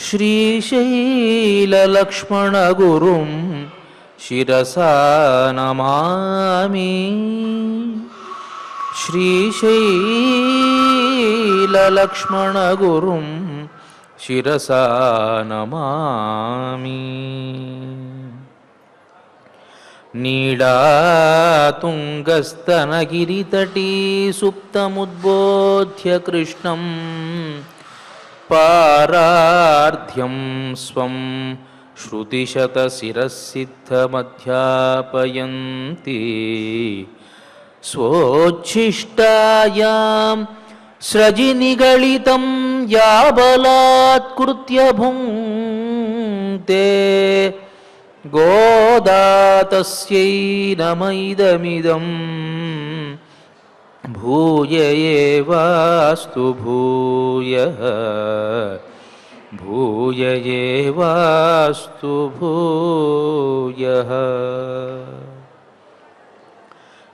శ్రీశైలలక్ష్మణగురుం శిరసా నమామి. శ్రీశైలలక్ష్మణగురుం శిరసా నమామి. నీడాతుంగస్తనగిరితటీ సుప్తముద్బోధ్య కృష్ణం పారార్ధ్యం స్వం శ్రుతిశతశిరసిద్ధమధ్యాపయంతి. స్వోచ్ఛిష్టాయాం స్రజినిగళితం యాబలాత్కృత్య భుంక్తే. గోదా తస్యై నమైదమిదం భూయ ఏవాస్తు భూయః. భూయ ఏవాస్తు భూయః.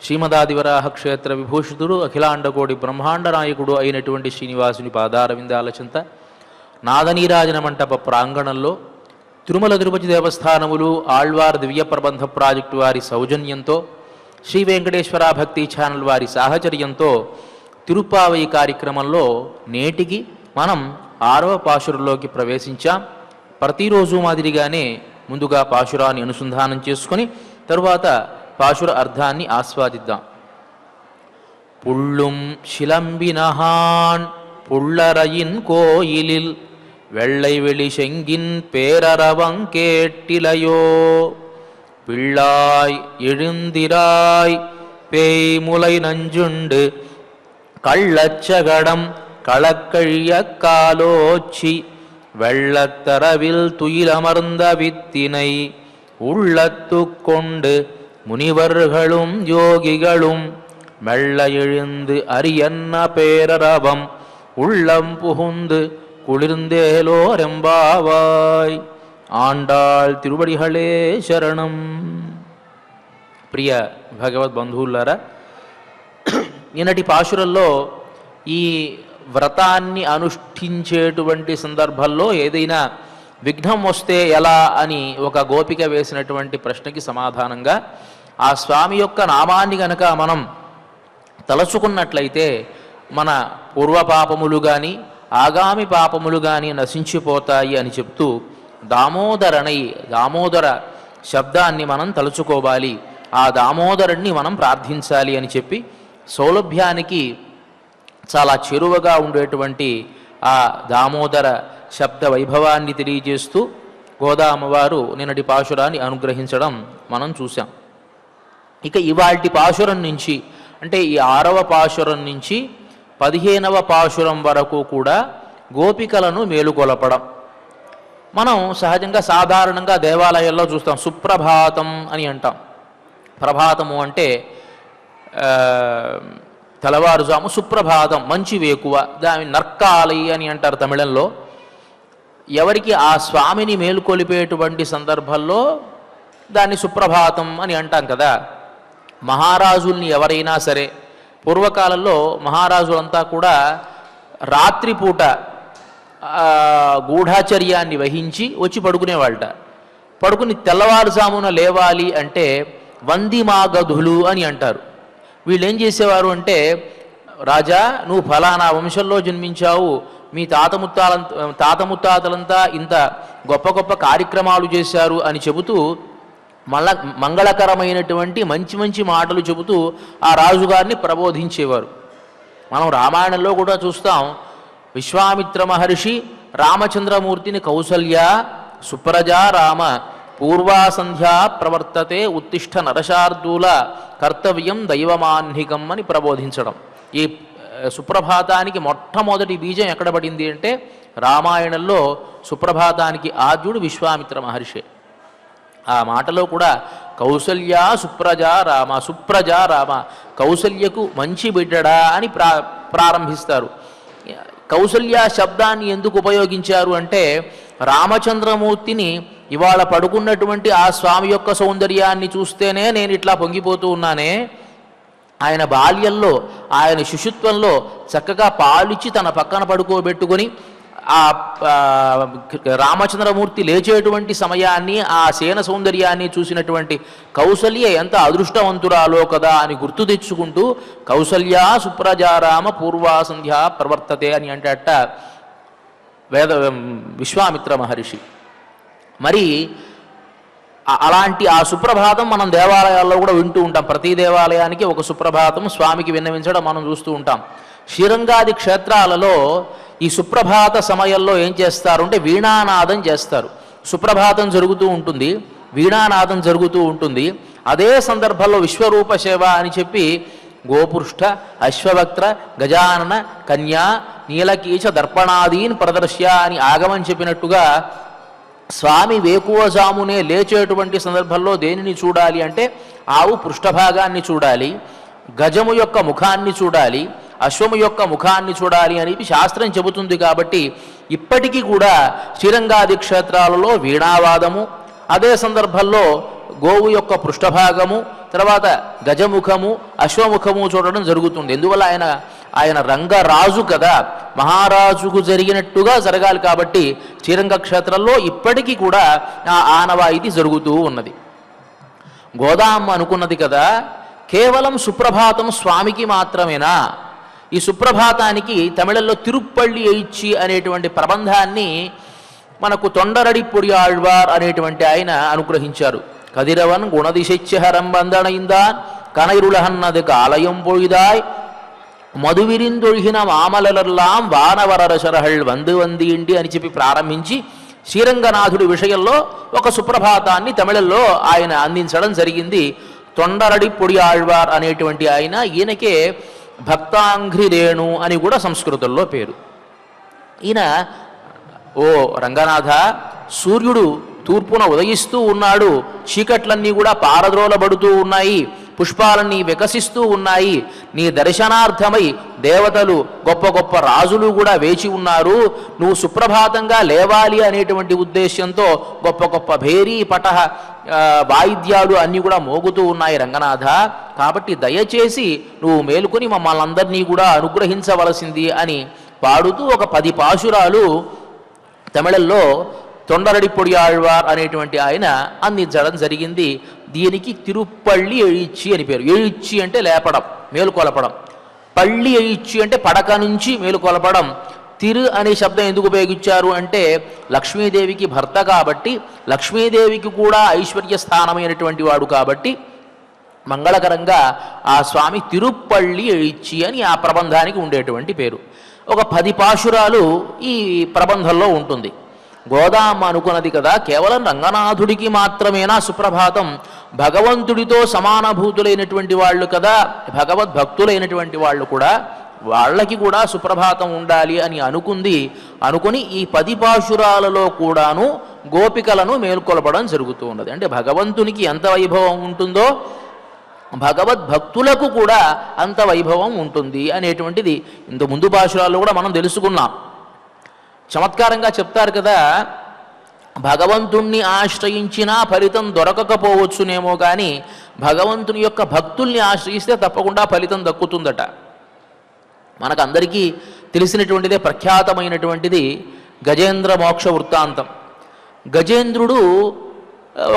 శ్రీమదాదివరాహ క్షేత్ర విభూషితుడు అఖిలాండకోటి బ్రహ్మాండ నాయకుడు అయినటువంటి శ్రీనివాసుని పాదారవిందాల చింత నాదనీరాజన మంటప ప్రాంగణంలో తిరుమల తిరుపతి దేవస్థానములు ఆళ్వార్ దివ్య ప్రబంధ ప్రాజెక్టు వారి సౌజన్యంతో శ్రీ వెంకటేశ్వర భక్తి ఛానల్ వారి సాహచర్యంతో తిరుప్పావై కార్యక్రమంలో నేటికి మనం 6వ పాశురంలోకి ప్రవేశించాం. ప్రతిరోజు మాదిరిగానే ముందుగా పాశురాన్ని అనుసంధానం చేసుకొని తరువాత పాశుర అర్థాన్ని ఆస్వాదిద్దాం. పుళ్ళుం శిలంబినహాన్ పుళ్ళరయిన్ కోయిలిల్ வெள்ளை வெளி செங்கின் பேரரவங் கேட்டிலையோ. பிள்ளாய் எழுந்திராய் பேய்முலை நஞ்சுண்டு கள்ளச்சகடம் களக்கழிய காலோச்சி வெள்ளத்தரவில் துயிலமர்ந்த வித்தினை உள்ளத்து கொண்டு முனிவர்களும் யோகிகளும் மெல்ல எழுந்து அரியன்ன பேரரவம் உள்ளம் புகுந்து కుళిర్ందేలోరెంబావాయ్. ఆండాళ్ తిరువడిహళే శరణం. ప్రియ భగవద్బంధువులారా, ఈనాటి పాశురంలో ఈ వ్రతాన్ని అనుష్ఠించేటువంటి సందర్భంలో ఏదైనా విఘ్నం వస్తే ఎలా అని ఒక గోపిక వేసినటువంటి ప్రశ్నకి సమాధానంగా ఆ స్వామి యొక్క నామాన్ని గనక మనం తలచుకున్నట్లయితే మన పూర్వపాపములు కానీ ఆగామి పాపములు కానీ నశించిపోతాయి అని చెప్తూ దామోదర శబ్దాన్ని మనం తలుచుకోవాలి, ఆ దామోదరుణ్ణి మనం ప్రార్థించాలి అని చెప్పి సౌలభ్యానికి చాలా చేరువగా ఉండేటువంటి ఆ దామోదర శబ్ద వైభవాన్ని తెలియజేస్తూ గోదా అమ్మవారు నిన్నటి పాశురాన్ని అనుగ్రహించడం మనం చూసాం. ఇక ఇవాల్టి పాశురం నుంచి అంటే ఈ 6వ పాశురం నుంచి 15వ పాశురం వరకు కూడా గోపికలను మేలుకొలపడం. మనం సహజంగా సాధారణంగా దేవాలయాల్లో చూస్తాం, సుప్రభాతం అని అంటాం. ప్రభాతము అంటే తెల్లవారుజాము, సుప్రభాతం మంచి వేకువ, దాని నర్కాలి అని అంటారు తమిళంలో. ఎవరికి ఆ స్వామిని మేలుకొలిపేటువంటి సందర్భంలో దాన్ని సుప్రభాతం అని అంటాం కదా. మహారాజుల్ని ఎవరైనా సరే పూర్వకాలంలో మహారాజులంతా కూడా రాత్రిపూట గూఢాచర్యాన్ని వహించి వచ్చి పడుకునేవాళ్ళట. పడుకుని తెల్లవారుజామున లేవాలి అంటే వందిమాగధులు అని అంటారు. వీళ్ళు ఏం చేసేవారు అంటే, రాజా నువ్వు ఫలానా వంశంలో జన్మించావు, మీ తాతముత్తాతలంతా ఇంత గొప్ప గొప్ప కార్యక్రమాలు చేశారు అని చెబుతూ మంగళకరమైనటువంటి మంచి మంచి మాటలు చెబుతూ ఆ రాజుగారిని ప్రబోధించేవారు. మనం రామాయణంలో కూడా చూస్తాం, విశ్వామిత్ర మహర్షి రామచంద్రమూర్తిని కౌసల్య సుప్రజా రామ పూర్వాసంధ్యా ప్రవర్తతే ఉత్తిష్ట నరశార్దూల కర్తవ్యం దైవమాన్నికం అని ప్రబోధించడం. ఈ సుప్రభాతానికి మొట్టమొదటి బీజం ఎక్కడ పడింది అంటే రామాయణంలో సుప్రభాతానికి ఆద్యుడు విశ్వామిత్ర మహర్షి. ఆ మాటలో కూడా కౌసల్య సుప్రజా రామ, సుప్రజా రామ, కౌసల్యకు మంచి బిడ్డడా అని ప్రారంభిస్తారు. కౌసల్య శబ్దాన్ని ఎందుకు ఉపయోగించారు అంటే, రామచంద్రమూర్తిని ఇవాళ పడుకున్నటువంటి ఆ స్వామి యొక్క సౌందర్యాన్ని చూస్తేనే నేను ఇట్లా పొంగిపోతూ ఉన్నానే, ఆయన బాల్యంలో ఆయన శిశుత్వంలో చక్కగా పాలిచ్చి తన పక్కన పడుకోబెట్టుకొని ఆ రామచంద్రమూర్తి లేచేటువంటి సమయాన్ని, ఆ సేన సౌందర్యాన్ని చూసినటువంటి కౌసల్య ఎంత అదృష్టవంతురాలో కదా అని గుర్తు తెచ్చుకుంటూ కౌసల్య సుప్రజారామ పూర్వా సంధ్యా ప్రవర్తతే అని అంటట విశ్వామిత్ర మహర్షి. మరి అలాంటి ఆ సుప్రభాతం మనం దేవాలయాల్లో కూడా వింటూ ఉంటాం. ప్రతి దేవాలయానికి ఒక సుప్రభాతం స్వామికి విన్నవించడం మనం చూస్తూ ఉంటాం. శ్రీరంగాది క్షేత్రాలలో ఈ సుప్రభాత సమయంలో ఏం చేస్తారు అంటే వీణానాదం చేస్తారు. సుప్రభాతం జరుగుతూ ఉంటుంది, వీణానాదం జరుగుతూ ఉంటుంది. అదే సందర్భంలో విశ్వరూప సేవ అని చెప్పి గోపుష్ఠ అశ్వవక్త్ర గజానన కన్యా నీలకీచ దర్పణాదీన్ ప్రదర్శ్య అని ఆగమని చెప్పినట్టుగా స్వామి వేకువజామునే లేచేటువంటి సందర్భంలో దేనిని చూడాలి అంటే ఆవు పృష్ఠభాగాన్ని చూడాలి, గజము యొక్క ముఖాన్ని చూడాలి, అశ్వము యొక్క ముఖాన్ని చూడాలి అని శాస్త్రం చెబుతుంది. కాబట్టి ఇప్పటికీ కూడా శ్రీరంగాది క్షేత్రాలలో వీణావాదము, అదే సందర్భంలో గోవు యొక్క పృష్ఠభాగము, తర్వాత గజముఖము అశ్వముఖము చూడడం జరుగుతుంది. ఎందువల్ల ఆయన రంగరాజు కదా, మహారాజుకు జరిగినట్టుగా జరగాలి. కాబట్టి శ్రీరంగ క్షేత్రంలో ఇప్పటికీ కూడా ఆ ఆనవాయితీ జరుగుతూ ఉన్నది. గోదామ్మ అనుకున్నది కదా, కేవలం సుప్రభాతం స్వామికి మాత్రమేనా? ఈ సుప్రభాతానికి తమిళంలో తిరుప్పళ్ళి ఎయిచ్చి అనేటువంటి ప్రబంధాన్ని మనకు తొండరడిపొడి ఆళ్వార్ అనేటువంటి ఆయన అనుగ్రహించారు. కదిరవన్ గుణదిశైత్యహరం బంధనైందాన్ కనైరులహన్నది ఆలయం పొయిదాయ్ మధువిరిందొழிగిన మామలలర్లాం వానవరరసరహళ్ వంది అని చెప్పి ప్రారంభించి శ్రీరంగనాథుడి విషయంలో ఒక సుప్రభాతాన్ని తమిళంలో ఆయన అందించడం జరిగింది. తొండరడిపొడి ఆళ్వార్ అనేటువంటి ఆయన, ఈయనకే భక్తాంఘ్రి రేణు అని కూడా సంస్కృతంలో పేరు. ఈయన ఓ రంగనాథ, సూర్యుడు తూర్పున ఉదయిస్తూ ఉన్నాడు, చీకట్లన్నీ కూడా పారద్రోలబడుతూ ఉన్నాయి, పుష్పాలన్నీ వికసిస్తూ ఉన్నాయి, నీ దర్శనార్థమై దేవతలు గొప్ప గొప్ప రాజులు కూడా వేచి ఉన్నారు, నువ్వు సుప్రభాతంగా లేవాలి అనేటువంటి ఉద్దేశ్యంతో గొప్ప గొప్ప భేరీ పటహ వాయిద్యాలు అన్నీ కూడా మోగుతూ ఉన్నాయి రంగనాథ. కాబట్టి దయచేసి నువ్వు మేలుకొని మమ్మల్ని అందరినీ కూడా అనుగ్రహించవలసింది అని పాడుతూ ఒక 10 పాశురాలు తమిళంలో తొండరడిపొడి ఆళ్వార్ అనేటువంటి ఆయన అందించడం జరిగింది. దీనికి తిరుప్పళ్ళి ఎయిచ్చి అని పేరు. ఎయిచ్చి అంటే లేపడం, మేలుకొలపడం. పళ్ళి ఎయిచ్చి అంటే పడక నుంచి మేలుకొలపడం. తిరు అనే శబ్దం ఎందుకు ఉపయోగించారు అంటే లక్ష్మీదేవికి భర్త కాబట్టి, లక్ష్మీదేవికి కూడా ఐశ్వర్య స్థానమైనటువంటి వాడు కాబట్టి మంగళకరంగా ఆ స్వామి తిరుప్పళ్ళి ఎయిచ్చి అని ఆ ప్రబంధానికి ఉండేటువంటి పేరు. ఒక 10 పాశురాలు ఈ ప్రబంధంలో ఉంటుంది. గోదామ్మ అనుకున్నది కదా, కేవలం రంగనాథుడికి మాత్రమేనా సుప్రభాతం? భగవంతుడితో సమానభూతులైనటువంటి వాళ్ళు కదా, భగవద్భక్తులైనటువంటి వాళ్ళు కూడా, వాళ్ళకి కూడా సుప్రభాతం ఉండాలి అని అనుకుని ఈ 10 పాశురాలలో కూడాను గోపికలను మేల్కొలపడం జరుగుతూ ఉన్నది. అంటే భగవంతునికి ఎంత వైభవం ఉంటుందో భగవద్భక్తులకు కూడా అంత వైభవం ఉంటుంది అనేటువంటిది ఇంత ముందు పాశురాల్లో కూడా మనం తెలుసుకున్నాం. చమత్కారంగా చెప్తారు కదా, భగవంతుణ్ణి ఆశ్రయించినా ఫలితం దొరకకపోవచ్చునేమో కానీ భగవంతుని యొక్క భక్తుల్ని ఆశ్రయిస్తే తప్పకుండా ఫలితం దక్కుతుందట. మనకందరికీ తెలిసినటువంటిదే, ప్రఖ్యాతమైనటువంటిది గజేంద్ర మోక్ష వృత్తాంతం. గజేంద్రుడు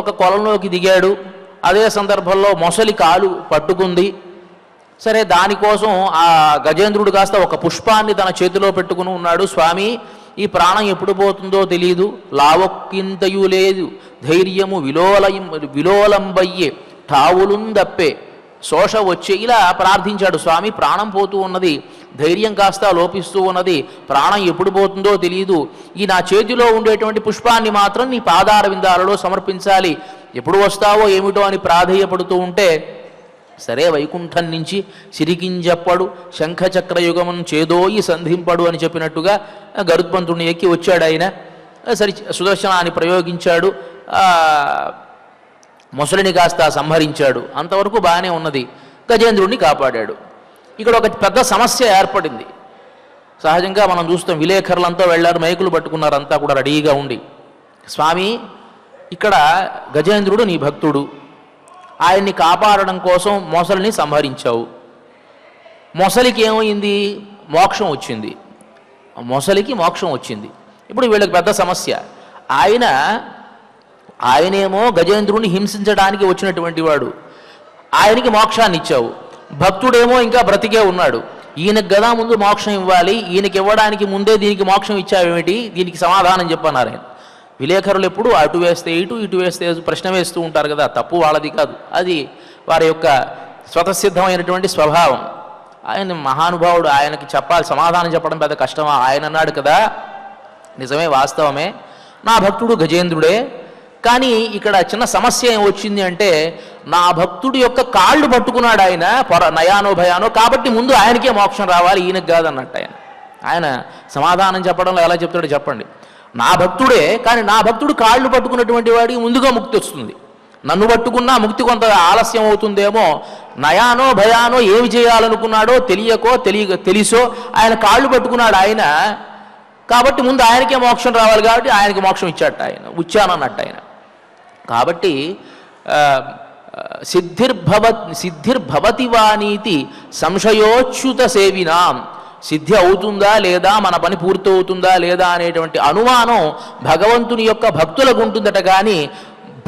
ఒక కొలంలోకి దిగాడు. అదే సందర్భంలో మొసలి కాలు పట్టుకుంది. సరే, దానికోసం ఆ గజేంద్రుడు కాస్త ఒక పుష్పాన్ని తన చేతిలో పెట్టుకుని ఉన్నాడు. స్వామి, ఈ ప్రాణం ఎప్పుడు పోతుందో తెలియదు, లావొక్కింతయు లేదు, ధైర్యము విలోలంబయ్యే ఠావులుందప్పే శోష వచ్చే, ఇలా ప్రార్థించాడు. స్వామి, ప్రాణం పోతూ ఉన్నది, ధైర్యం కాస్త లోపిస్తూ ఉన్నది, ప్రాణం ఎప్పుడు పోతుందో తెలియదు, ఈ నా చేతిలో ఉండేటువంటి పుష్పాన్ని మాత్రం నీ పాదార విందాలలో సమర్పించాలి, ఎప్పుడు వస్తావో ఏమిటో అని ప్రాధేయపడుతూ ఉంటే, సరే వైకుంఠం నుంచి సిరికింజప్పడు శంఖచక్రయుగమును చేదోయి సంధింపడు అని చెప్పినట్టుగా గరుత్మంతుడిని ఎక్కి వచ్చాడు ఆయన. సరి సుదర్శనాన్ని ప్రయోగించాడు, మొసలిని కాస్త సంహరించాడు. అంతవరకు బాగానే ఉన్నది, గజేంద్రుడిని కాపాడాడు. ఇక్కడ ఒక పెద్ద సమస్య ఏర్పడింది. సహజంగా మనం చూస్తాం, విలేకరులంతా వెళ్ళారు, మైకులు పట్టుకున్నారు, అంతా కూడా రెడీగా ఉండి, స్వామి ఇక్కడ గజేంద్రుడు నీ భక్తుడు, ఆయన్ని కాపాడడం కోసం మొసలిని సంహరించావు, మొసలికి ఏమైంది? మోక్షం వచ్చింది. మొసలికి మోక్షం వచ్చింది. ఇప్పుడు వీళ్ళకి పెద్ద సమస్య. ఆయనేమో గజేంద్రుని హింసించడానికి వచ్చినటువంటి వాడు, ఆయనకి మోక్షాన్ని ఇచ్చావు. భక్తుడేమో ఇంకా బ్రతికే ఉన్నాడు, ఈయనకు గదా ముందు మోక్షం ఇవ్వాలి, ఈయనకి ఇవ్వడానికి ముందే దీనికి మోక్షం ఇచ్చావేమిటి, దీనికి సమాధానం చెప్పన్నారు ఆయన. విలేకరులు ఎప్పుడు అటు వేస్తే ఇటు, ఇటు వేస్తే ప్రశ్న వేస్తూ ఉంటారు కదా, తప్పు వాళ్ళది కాదు, అది వారి యొక్క స్వతసిద్ధమైనటువంటి స్వభావం. ఆయన మహానుభావుడు, ఆయనకి సమాధానం చెప్పడం పెద్ద కష్టమా? ఆయన అన్నాడు కదా, నిజమే, వాస్తవమే, నా భక్తుడు గజేంద్రుడే, కానీ ఇక్కడ చిన్న సమస్య ఏం వచ్చింది అంటే, నా భక్తుడి యొక్క కాళ్ళు పట్టుకున్నాడు ఆయన, నయానో భయానో, కాబట్టి ముందు ఆయనకే మోక్షం రావాలి, ఈయనకు కాదన్నట్టు. ఆయన సమాధానం చెప్పడంలో ఎలా చెప్తాడో చెప్పండి. నా భక్తుడే, కానీ నా భక్తుడు కాళ్ళు పట్టుకున్నటువంటి వాడికి ముందుగా ముక్తి వస్తుంది, నన్ను పట్టుకున్నా ముక్తి కొంత ఆలస్యం అవుతుందేమో, నయానో భయానో ఏమి చేయాలనుకున్నాడో తెలిసో ఆయన కాళ్ళు పట్టుకున్నాడు ఆయన, కాబట్టి ముందు ఆయనకే మోక్షం రావాలి, కాబట్టి ఆయనకి మోక్షం ఇచ్చానన్నట్టు ఆయన. కాబట్టి సిద్ధిర్భవతి వానీతి సంశయోచ్యుత సేవినాం, సిద్ధి అవుతుందా లేదా, మన పని పూర్తి అవుతుందా లేదా అనేటువంటి అనుమానం భగవంతుని యొక్క భక్తులకు ఉంటుందట, కానీ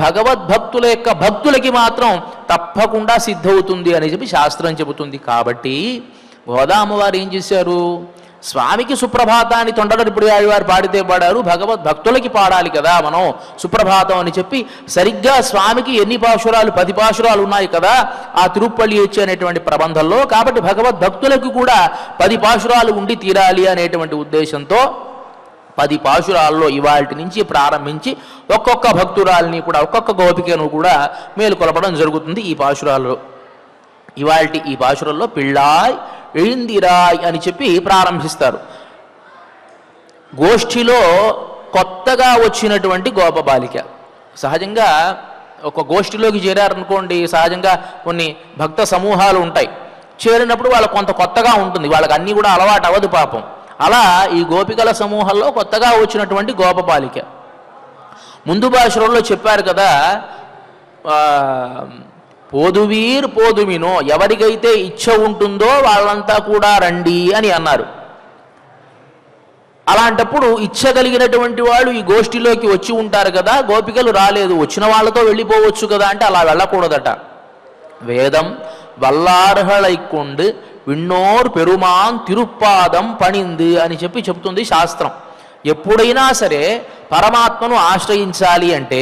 భగవద్భక్తుల యొక్క భక్తులకి మాత్రం తప్పకుండా సిద్ధవుతుంది అని చెప్పి శాస్త్రం చెబుతుంది. కాబట్టి గోదామ్మవారు ఏం చేశారు, స్వామికి సుప్రభాతాన్ని తొండగడిపుడి వారు పాడితే పాడారు, భగవద్భక్తులకి పాడాలి కదా మనం సుప్రభాతం అని చెప్పి, సరిగ్గా స్వామికి ఎన్ని పాశురాలు, 10 పాశురాలు ఉన్నాయి కదా ఆ తిరుప్పల్లి వచ్చి అనేటువంటి ప్రబంధంలో, కాబట్టి భగవద్భక్తులకు కూడా 10 పాశురాలు ఉండి తీరాలి అనేటువంటి ఉద్దేశంతో 10 పాశురాల్లో ఇవాల్టి నుంచి ప్రారంభించి ఒక్కొక్క భక్తురాల్ని కూడా, ఒక్కొక్క గోపికను కూడా మేలుకొలపడం జరుగుతుంది ఈ పాశురాల్లో. ఇవాల్టి ఈ పాశురంలో పిళ్ళాయ్ ఎయిందిరాయ్ అని చెప్పి ప్రారంభిస్తారు. గోష్ఠిలో కొత్తగా వచ్చినటువంటి గోపబాలిక, సహజంగా ఒక గోష్ఠిలోకి చేరారనుకోండి, సహజంగా కొన్ని భక్త సమూహాలు ఉంటాయి, చేరినప్పుడు వాళ్ళకు కొంత కొత్తగా ఉంటుంది, వాళ్ళకి అన్నీ కూడా అలవాటు అవ్వదు పాపం. అలా ఈ గోపికల సమూహంలో కొత్తగా వచ్చినటువంటి గోపబాలిక. ముందు భాషలో చెప్పారు కదా, పోదుమినో, ఎవరికైతే ఇచ్చ ఉంటుందో వాళ్ళంతా కూడా రండి అని అన్నారు. అలాంటప్పుడు ఇచ్చగలిగినటువంటి వాళ్ళు ఈ గోష్ఠిలోకి వచ్చి ఉంటారు కదా, గోపికలు రాలేదు, వచ్చిన వాళ్ళతో వెళ్ళిపోవచ్చు కదా అంటే అలా వెళ్ళకూడదట. వేదం వల్లార్హళైకొండు విన్నోర్ పెరుమాన్ తిరుప్పాదం పణింది అని చెప్పి చెప్తుంది శాస్త్రం. ఎప్పుడైనా సరే పరమాత్మను ఆశ్రయించాలి అంటే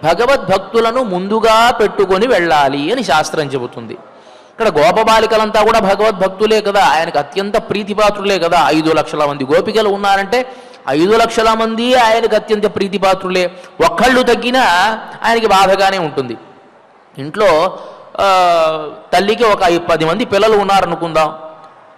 భగవద్భక్తులను ముందుగా పెట్టుకొని వెళ్ళాలి అని శాస్త్రం చెబుతుంది. ఇక్కడ గోపబాలికలంతా కూడా భగవద్భక్తులే కదా, ఆయనకు అత్యంత ప్రీతిపాత్రులే కదా. 5 లక్షల మంది గోపికలు ఉన్నారంటే 5 లక్షల మంది ఆయనకు అత్యంత ప్రీతిపాత్రులే. ఒక్కళ్ళు తగ్గినా ఆయనకి బాధగానే ఉంటుంది. ఇంట్లో తల్లికి ఒక 10 మంది పిల్లలు ఉన్నారనుకుందాం,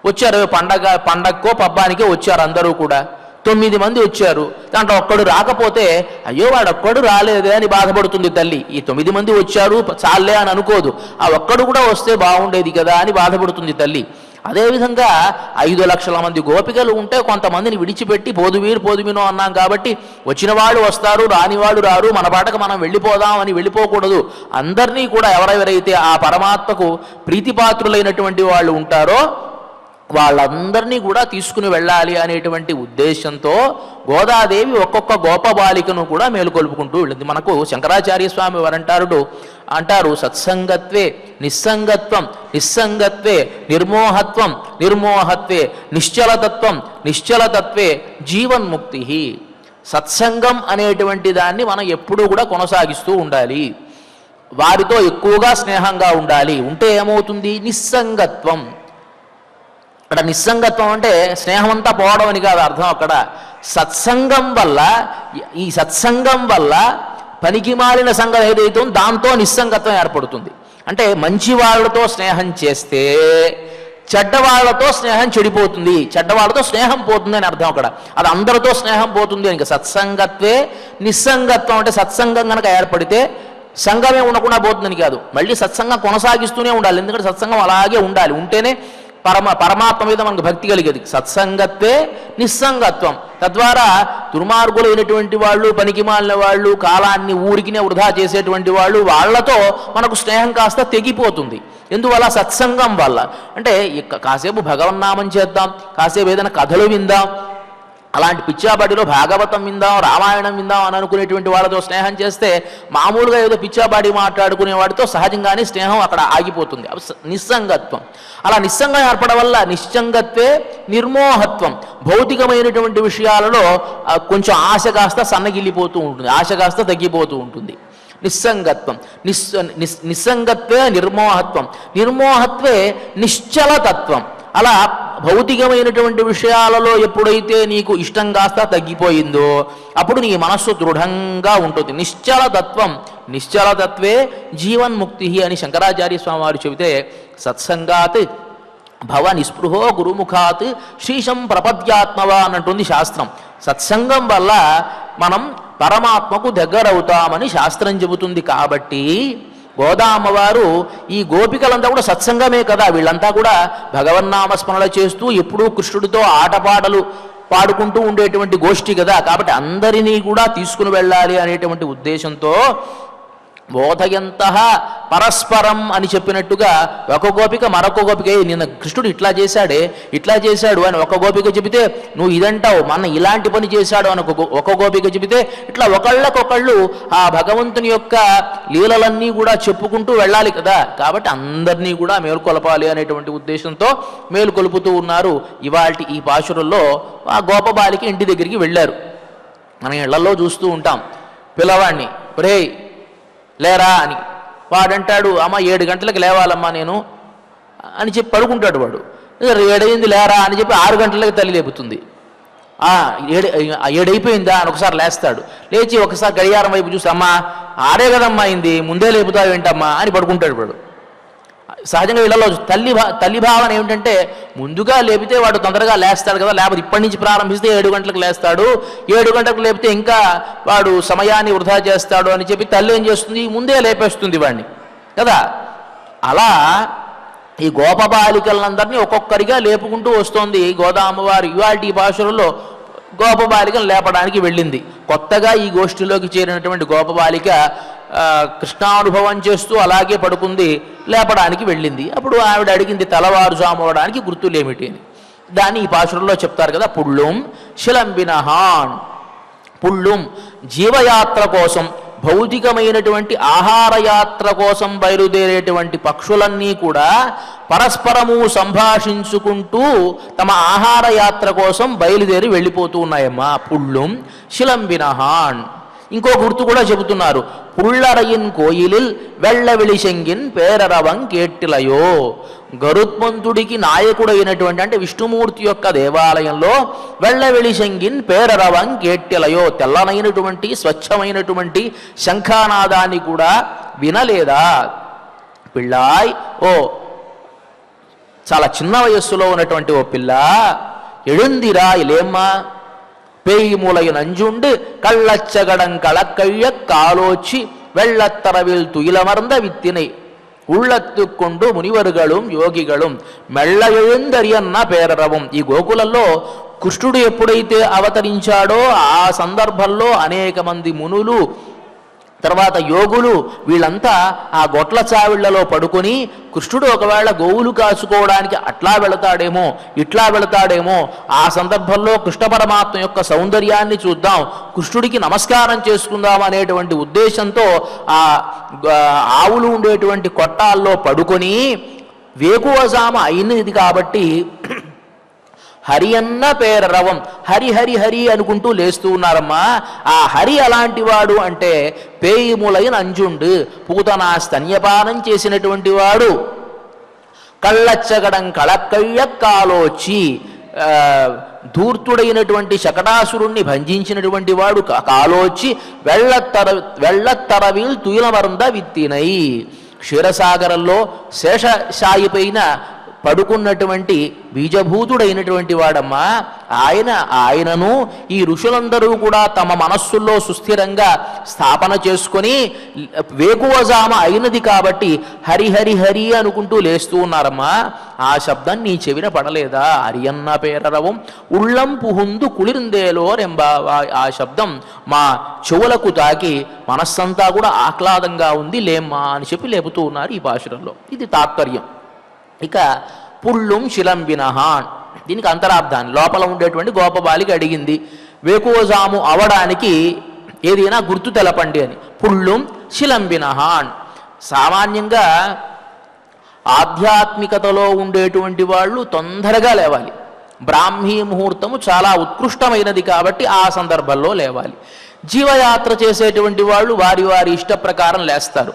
వచ్చారు పండగకో పబ్బానికో వచ్చారు, అందరూ కూడా 9 మంది వచ్చారు, దాంట్లో ఒక్కడు రాకపోతే అయ్యో వాడు ఒక్కడు రాలేదే అని బాధపడుతుంది తల్లి. ఈ 9 మంది వచ్చారు చాలే అని అనుకోదు, ఆ ఒక్కడు కూడా వస్తే బాగుండేది కదా అని బాధపడుతుంది తల్లి. అదేవిధంగా 5 లక్షల మంది గోపికలు ఉంటే కొంతమందిని విడిచిపెట్టి పోదుమినో అన్నాం కాబట్టి వచ్చిన వాళ్ళు వస్తారు, రానివాళ్ళు రారు, మన పాటకు మనం వెళ్ళిపోదాం అని వెళ్ళిపోకూడదు. అందరినీ కూడా ఎవరెవరైతే ఆ పరమాత్మకు ప్రీతిపాత్రులైనటువంటి వాళ్ళు ఉంటారో వాళ్ళందరినీ కూడా తీసుకుని వెళ్ళాలి అనేటువంటి ఉద్దేశంతో గోదాదేవి ఒక్కొక్క గోపబాలికను కూడా మేలుకొల్పుకుంటూ వెళ్ళింది. మనకు శంకరాచార్య స్వామి వారు అంటారు సత్సంగత్వే నిస్సంగత్వే నిర్మోహత్వే నిశ్చలతత్వే జీవన్ముక్తి. సత్సంగం అనేటువంటి దాన్ని మనం ఎప్పుడూ కూడా కొనసాగిస్తూ ఉండాలి, వారితో ఎక్కువగా స్నేహంగా ఉండాలి. ఉంటే ఏమవుతుంది, నిస్సంగత్వం. అక్కడ నిస్సంగత్వం అంటే స్నేహం అంతా పోవడం అని కాదు అర్థం. అక్కడ సత్సంగం వల్ల పనికి మాలిన సంగతి ఏదైతే దాంతో నిస్సంగత్వం ఏర్పడుతుంది. అంటే మంచి వాళ్ళతో స్నేహం చేస్తే చెడ్డవాళ్లతో స్నేహం చెడిపోతుంది, చెడ్డవాళ్లతో స్నేహం పోతుంది అని అర్థం. అక్కడ అది అందరితో స్నేహం పోతుంది అని. సత్సంగత్వే నిస్సంగత్వం అంటే సత్సంగం కనుక ఏర్పడితే సంఘమే ఉండకుండా పోతుందని కాదు, మళ్ళీ సత్సంగం కొనసాగిస్తూనే ఉండాలి. ఎందుకంటే సత్సంగం అలాగే ఉండాలి, ఉంటేనే పరమాత్మ మీద మనకు భక్తి కలిగేది. సత్సంగత్వే నిస్సంగత్వం. తద్వారా దుర్మార్గులైనటువంటి వాళ్ళు, పనికిమాలిన వాళ్ళు, కాలాన్ని ఊరికినే వృధా చేసేటువంటి వాళ్ళు, వాళ్లతో మనకు స్నేహం కాస్త తెగిపోతుంది. ఎందువల్ల, సత్సంగం వల్ల. అంటే కాసేపు భగవన్నామం చేద్దాం, కాసేపు ఏదైనా కథలు విందాం, అలాంటి పిచ్చాబాడిలో భాగవతం విందాం, రామాయణం విందాం అని అనుకునేటువంటి వాళ్ళతో స్నేహం చేస్తే మామూలుగా ఏదో పిచ్చాబాడి మాట్లాడుకునే వాడితో సహజంగానే స్నేహం అక్కడ ఆగిపోతుంది. నిస్సంగత్వం. అలా నిస్సంగం ఏర్పడడం వల్ల నిశ్చంగత్వే నిర్మోహత్వం. భౌతికమైనటువంటి విషయాలలో కొంచెం ఆశ కాస్త సన్నగిల్లిపోతూ ఉంటుంది, ఆశ కాస్త తగ్గిపోతూ ఉంటుంది. నిస్సంగత్వం. నిస్సంగత్వే నిర్మోహత్వం. నిర్మోహత్వే నిశ్చలతత్వం. అలా భౌతికమైనటువంటి విషయాలలో ఎప్పుడైతే నీకు ఇష్టం కాస్త తగ్గిపోయిందో అప్పుడు నీ మనస్సు దృఢంగా ఉంటుంది. నిశ్చలతత్వం. నిశ్చలతత్వే జీవన్ముక్తి అని శంకరాచార్య స్వామి వారు చెబితే, సత్సంగాత్ భవ నిస్పృహో గురుముఖాత్ శ్రీశం ప్రపద్యాత్మవా అన్నట్టుంది శాస్త్రం. సత్సంగం వల్ల మనం పరమాత్మకు దగ్గరవుతామని శాస్త్రం చెబుతుంది. కాబట్టి గోదామ్మవారు ఈ గోపికలంతా కూడా సత్సంగమే కదా, వీళ్ళంతా కూడా భగవన్నామస్మరణ చేస్తూ ఎప్పుడూ కృష్ణుడితో ఆటపాటలు పాడుకుంటూ ఉండేటువంటి గోష్ఠి కదా. కాబట్టి అందరినీ కూడా తీసుకుని వెళ్ళాలి అనేటువంటి ఉద్దేశంతో బోధయంత పరస్పరం అని చెప్పినట్టుగా ఒక గోపిక మరొక గోపిక, నిన్న కృష్ణుడు ఇట్లా చేశాడే, ఇట్లా చేశాడు అని ఒక గోపిక చెబితే నువ్వు ఇదంటావు, మన ఇలాంటి పని చేశాడు అని ఒక గోపిక చెబితే ఇట్లా ఒకళ్ళకొకళ్ళు ఆ భగవంతుని యొక్క లీలలన్నీ కూడా చెప్పుకుంటూ వెళ్ళాలి కదా. కాబట్టి అందరినీ కూడా మేలుకొలపాలి అనేటువంటి ఉద్దేశంతో మేలుకొలుపుతూ ఉన్నారు. ఇవాల్టి ఈ పాశురంలో ఆ గోపబాలికి ఇంటి దగ్గరికి వెళ్ళారు. మనం ఇళ్లలో చూస్తూ ఉంటాం పిల్లవాడిని, రే లేరా అని. వాడంటాడు, అమ్మ 7 గంటలకు లేవాలమ్మా నేను అని చెప్పి పడుకుంటాడు వాడు. 7 అయింది లేరా అని చెప్పి 6 గంటలకు తల్లి లేపుతుంది. 7 అయిపోయిందా అని ఒకసారి లేస్తాడు. లేచి ఒకసారి గడియారం వైపు చూసి, అమ్మా 6 కదమ్మా అయింది, ముందే లేపుతావు ఏంటమ్మా అని పడుకుంటాడు వాడు. సహజంగా వీళ్ళలో తల్లి భావన ఏమిటంటే ముందుగా లేపితే వాడు తొందరగా లేస్తాడు కదా, లేకపోతే ఇప్పటి నుంచి ప్రారంభిస్తే 7 గంటలకు లేస్తాడు, 7 గంటలకు లేపితే ఇంకా వాడు సమయాన్ని వృధా చేస్తాడు అని చెప్పి తల్లి ఏం చేస్తుంది, ముందే లేపేస్తుంది వాడిని కదా. అలా ఈ గోపబాలికలందరినీ ఒక్కొక్కరిగా లేపుకుంటూ వస్తోంది గోదామ్మవారు. ఇవాల్టి ఈ భాషలలో గోపబాలికను లేపడానికి వెళ్ళింది. కొత్తగా ఈ గోష్ఠిలోకి చేరినటువంటి గోపబాలిక కృష్ణానుభవం చేస్తూ అలాగే పడుకుంది, లేపడానికి వెళ్ళింది. అప్పుడు ఆవిడ అడిగింది తెల్లవారుజాము అవడానికి గుర్తులేమిటి అని. దాన్ని ఈ పాశురంలో చెప్తారు కదా, పుళ్ళుం శిలంబినహాన్. పుళ్ళుం జీవయాత్ర కోసం, భౌతికమైనటువంటి ఆహారయాత్ర కోసం బయలుదేరేటువంటి పక్షులన్నీ కూడా పరస్పరము సంభాషించుకుంటూ తమ ఆహారయాత్ర కోసం బయలుదేరి వెళ్ళిపోతూ ఉన్నాయమ్మా. పుళ్ళుం శిలంబినహాన్. ఇంకో గుర్తు కూడా చెబుతున్నారు, పుళ్ళరయిన్ కోయిలిల్ వెళ్ళవిళిశంగిన్ పేరరవం కేట్టిలయో. గరుత్మంతుడికి నాయకుడైనటువంటి అంటే విష్ణుమూర్తి యొక్క దేవాలయంలో వెళ్ళవిళిశంగిన్ పేరరవం కేట్టిలయో, తెల్లనైనటువంటి స్వచ్ఛమైనటువంటి శంఖానాదాన్ని కూడా వినలేదా? పిల్లాయ్, ఓ చాలా చిన్న వయస్సులో ఉన్నటువంటి ఓ పిల్ల, ఎడుందిరా ఇలేమ్మా, பேய் மூலை நஞ்சுண்டு கள்ளச்சகடன் களக்கழிய காலோச்சி வெள்ளத்தரவில் துயிலமர்ந்த வித்தினை உள்ளத்து கொண்டு మునివరుగళం యోగిగళం మెళ్ళ எழுந்தరియన్న పేరరవం. ఈ గోకులంలో కృష్ణుడు ఎప్పుడైతే అవతరించాడో ఆ సందర్భంలో అనేక మంది మునులు తర్వాత యోగులు వీళ్ళంతా ఆ గొట్ల చావిళ్లలో పడుకొని కృష్ణుడు ఒకవేళ గోవులు కాచుకోవడానికి అట్లా వెళతాడేమో ఇట్లా వెళతాడేమో, ఆ సందర్భంలో కృష్ణ పరమాత్మ యొక్క సౌందర్యాన్ని చూద్దాం, కృష్ణుడికి నమస్కారం చేసుకుందాం అనేటువంటి ఉద్దేశంతో ఆ ఆవులు ఉండేటువంటి కొట్టాల్లో పడుకొని వేకువజామ అయినది కాబట్టి హరి అన్న పేరరవం, హరి హరి హరి అనుకుంటూ లేస్తూ ఉన్నారమ్మా. ఆ హరి అలాంటి వాడు అంటే పేయిములైన అంజుండు, పూతన స్తన్యపానం చేసినటువంటి వాడు, కళ్ళచ్చగడం కళక్కయ్య కాలోచి ధూర్తుడైనటువంటి శకటాసురుణ్ణి భంజించినటువంటి వాడు కాలోచి వెள்ளత్తరవిల్ తుయిలమరుంద విత్తినై. క్షీరసాగరంలో శేషశాయి పైన పడుకున్నటువంటి బీజభూతుడైనటువంటి వాడమ్మా ఆయనను ఈ ఋషులందరూ కూడా తమ మనస్సుల్లో సుస్థిరంగా స్థాపన చేసుకొని వేకువజామ అయినది కాబట్టి హరి హరి హరి అనుకుంటూ లేస్తూ ఉన్నారమ్మా. ఆ శబ్దం నీ చెవిన పడలేదా? హరి అన్న పేరరవం ఉళ్ళం పుహుందు కుళిరిందేలో రెంబావా. ఆ శబ్దం మా చెవులకు తాకి మనస్సంతా కూడా ఆహ్లాదంగా ఉంది, లేమ్మా అని చెప్పి లేపుతూ ఉన్నారు ఈ పాశురంలో. ఇది తాత్పర్యం. ఇక పుళ్ళుం శిలంబినహాన్, దీనికి అంతరార్థాన్ని లోపల ఉండేటువంటి గోపబాలిక అడిగింది. వేకువజాము అవడానికి ఏదైనా గుర్తు తెలపండి అని. పుళ్ళుం శిలంబినహాన్. సామాన్యంగా ఆధ్యాత్మికతలో ఉండేటువంటి వాళ్ళు తొందరగా లేవాలి. బ్రాహ్మీ ముహూర్తము చాలా ఉత్కృష్టమైనది కాబట్టి ఆ సందర్భంలో లేవాలి. జీవయాత్ర చేసేటువంటి వాళ్ళు వారి వారి ఇష్ట ప్రకారం లేస్తారు.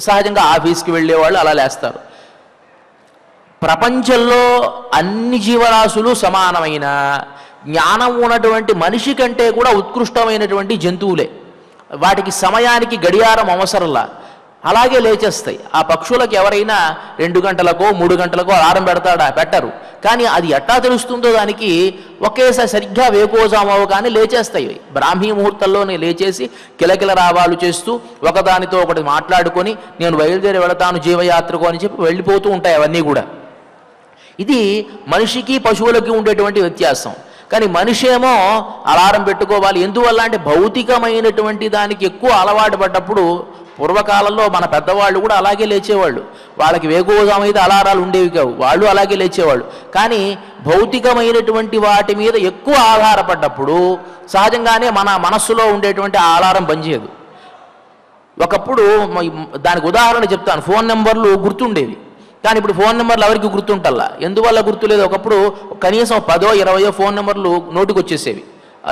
సహజంగా ఆఫీస్కి వెళ్ళే వాళ్ళు అలా లేస్తారు. ప్రపంచంలో అన్ని జీవరాశులు సమానమైన జ్ఞానం ఉన్నటువంటి మనిషి కంటే కూడా ఉత్కృష్టమైనటువంటి జంతువులే. వాటికి సమయానికి గడియారం అవసరంలా అలాగే లేచేస్తాయి. ఆ పక్షులకు ఎవరైనా 2 గంటలకో 3 గంటలకో అలారం పెడతాడా? పెట్టరు. కానీ అది ఎట్టా తెలుస్తుందో దానికి ఒకేసారి సరిగ్గా వేకోజామవు కానీ లేచేస్తాయి. బ్రాహ్మీ ముహూర్తంలోనే లేచేసి కిలకిల రావాలు చేస్తూ ఒకదానితో ఒకటి మాట్లాడుకొని నేను బయలుదేరి వెళతాను జీవయాత్రకు అని చెప్పి వెళ్ళిపోతూ ఉంటాయి అవన్నీ కూడా. ఇది మనిషికి పశువులకి ఉండేటువంటి వ్యత్యాసం. కానీ మనిషి ఏమో అలారం పెట్టుకోవాలి. ఎందువల్ల అంటే భౌతికమైనటువంటి దానికి ఎక్కువ అలవాటు పడ్డప్పుడు పూర్వకాలంలో మన పెద్దవాళ్ళు కూడా అలాగే లేచేవాళ్ళు. వాళ్ళకి వేకువజామైతే అలారాలు ఉండేవి కావు, వాళ్ళు అలాగే లేచేవాళ్ళు. కానీ భౌతికమైనటువంటి వాటి మీద ఎక్కువ ఆధారపడ్డప్పుడు సహజంగానే మన మనస్సులో ఉండేటువంటి ఆ అలారం పనిచేయదు. ఒకప్పుడు దానికి ఉదాహరణ చెప్తాను. ఫోన్ నెంబర్లు గుర్తుండేవి, కానీ ఇప్పుడు ఫోన్ నెంబర్లు ఎవరికి గుర్తుంటల్లా. ఎందువల్ల గుర్తులేదు? ఒకప్పుడు కనీసం 10, 20 ఫోన్ నెంబర్లు నోటికి వచ్చేసేవి.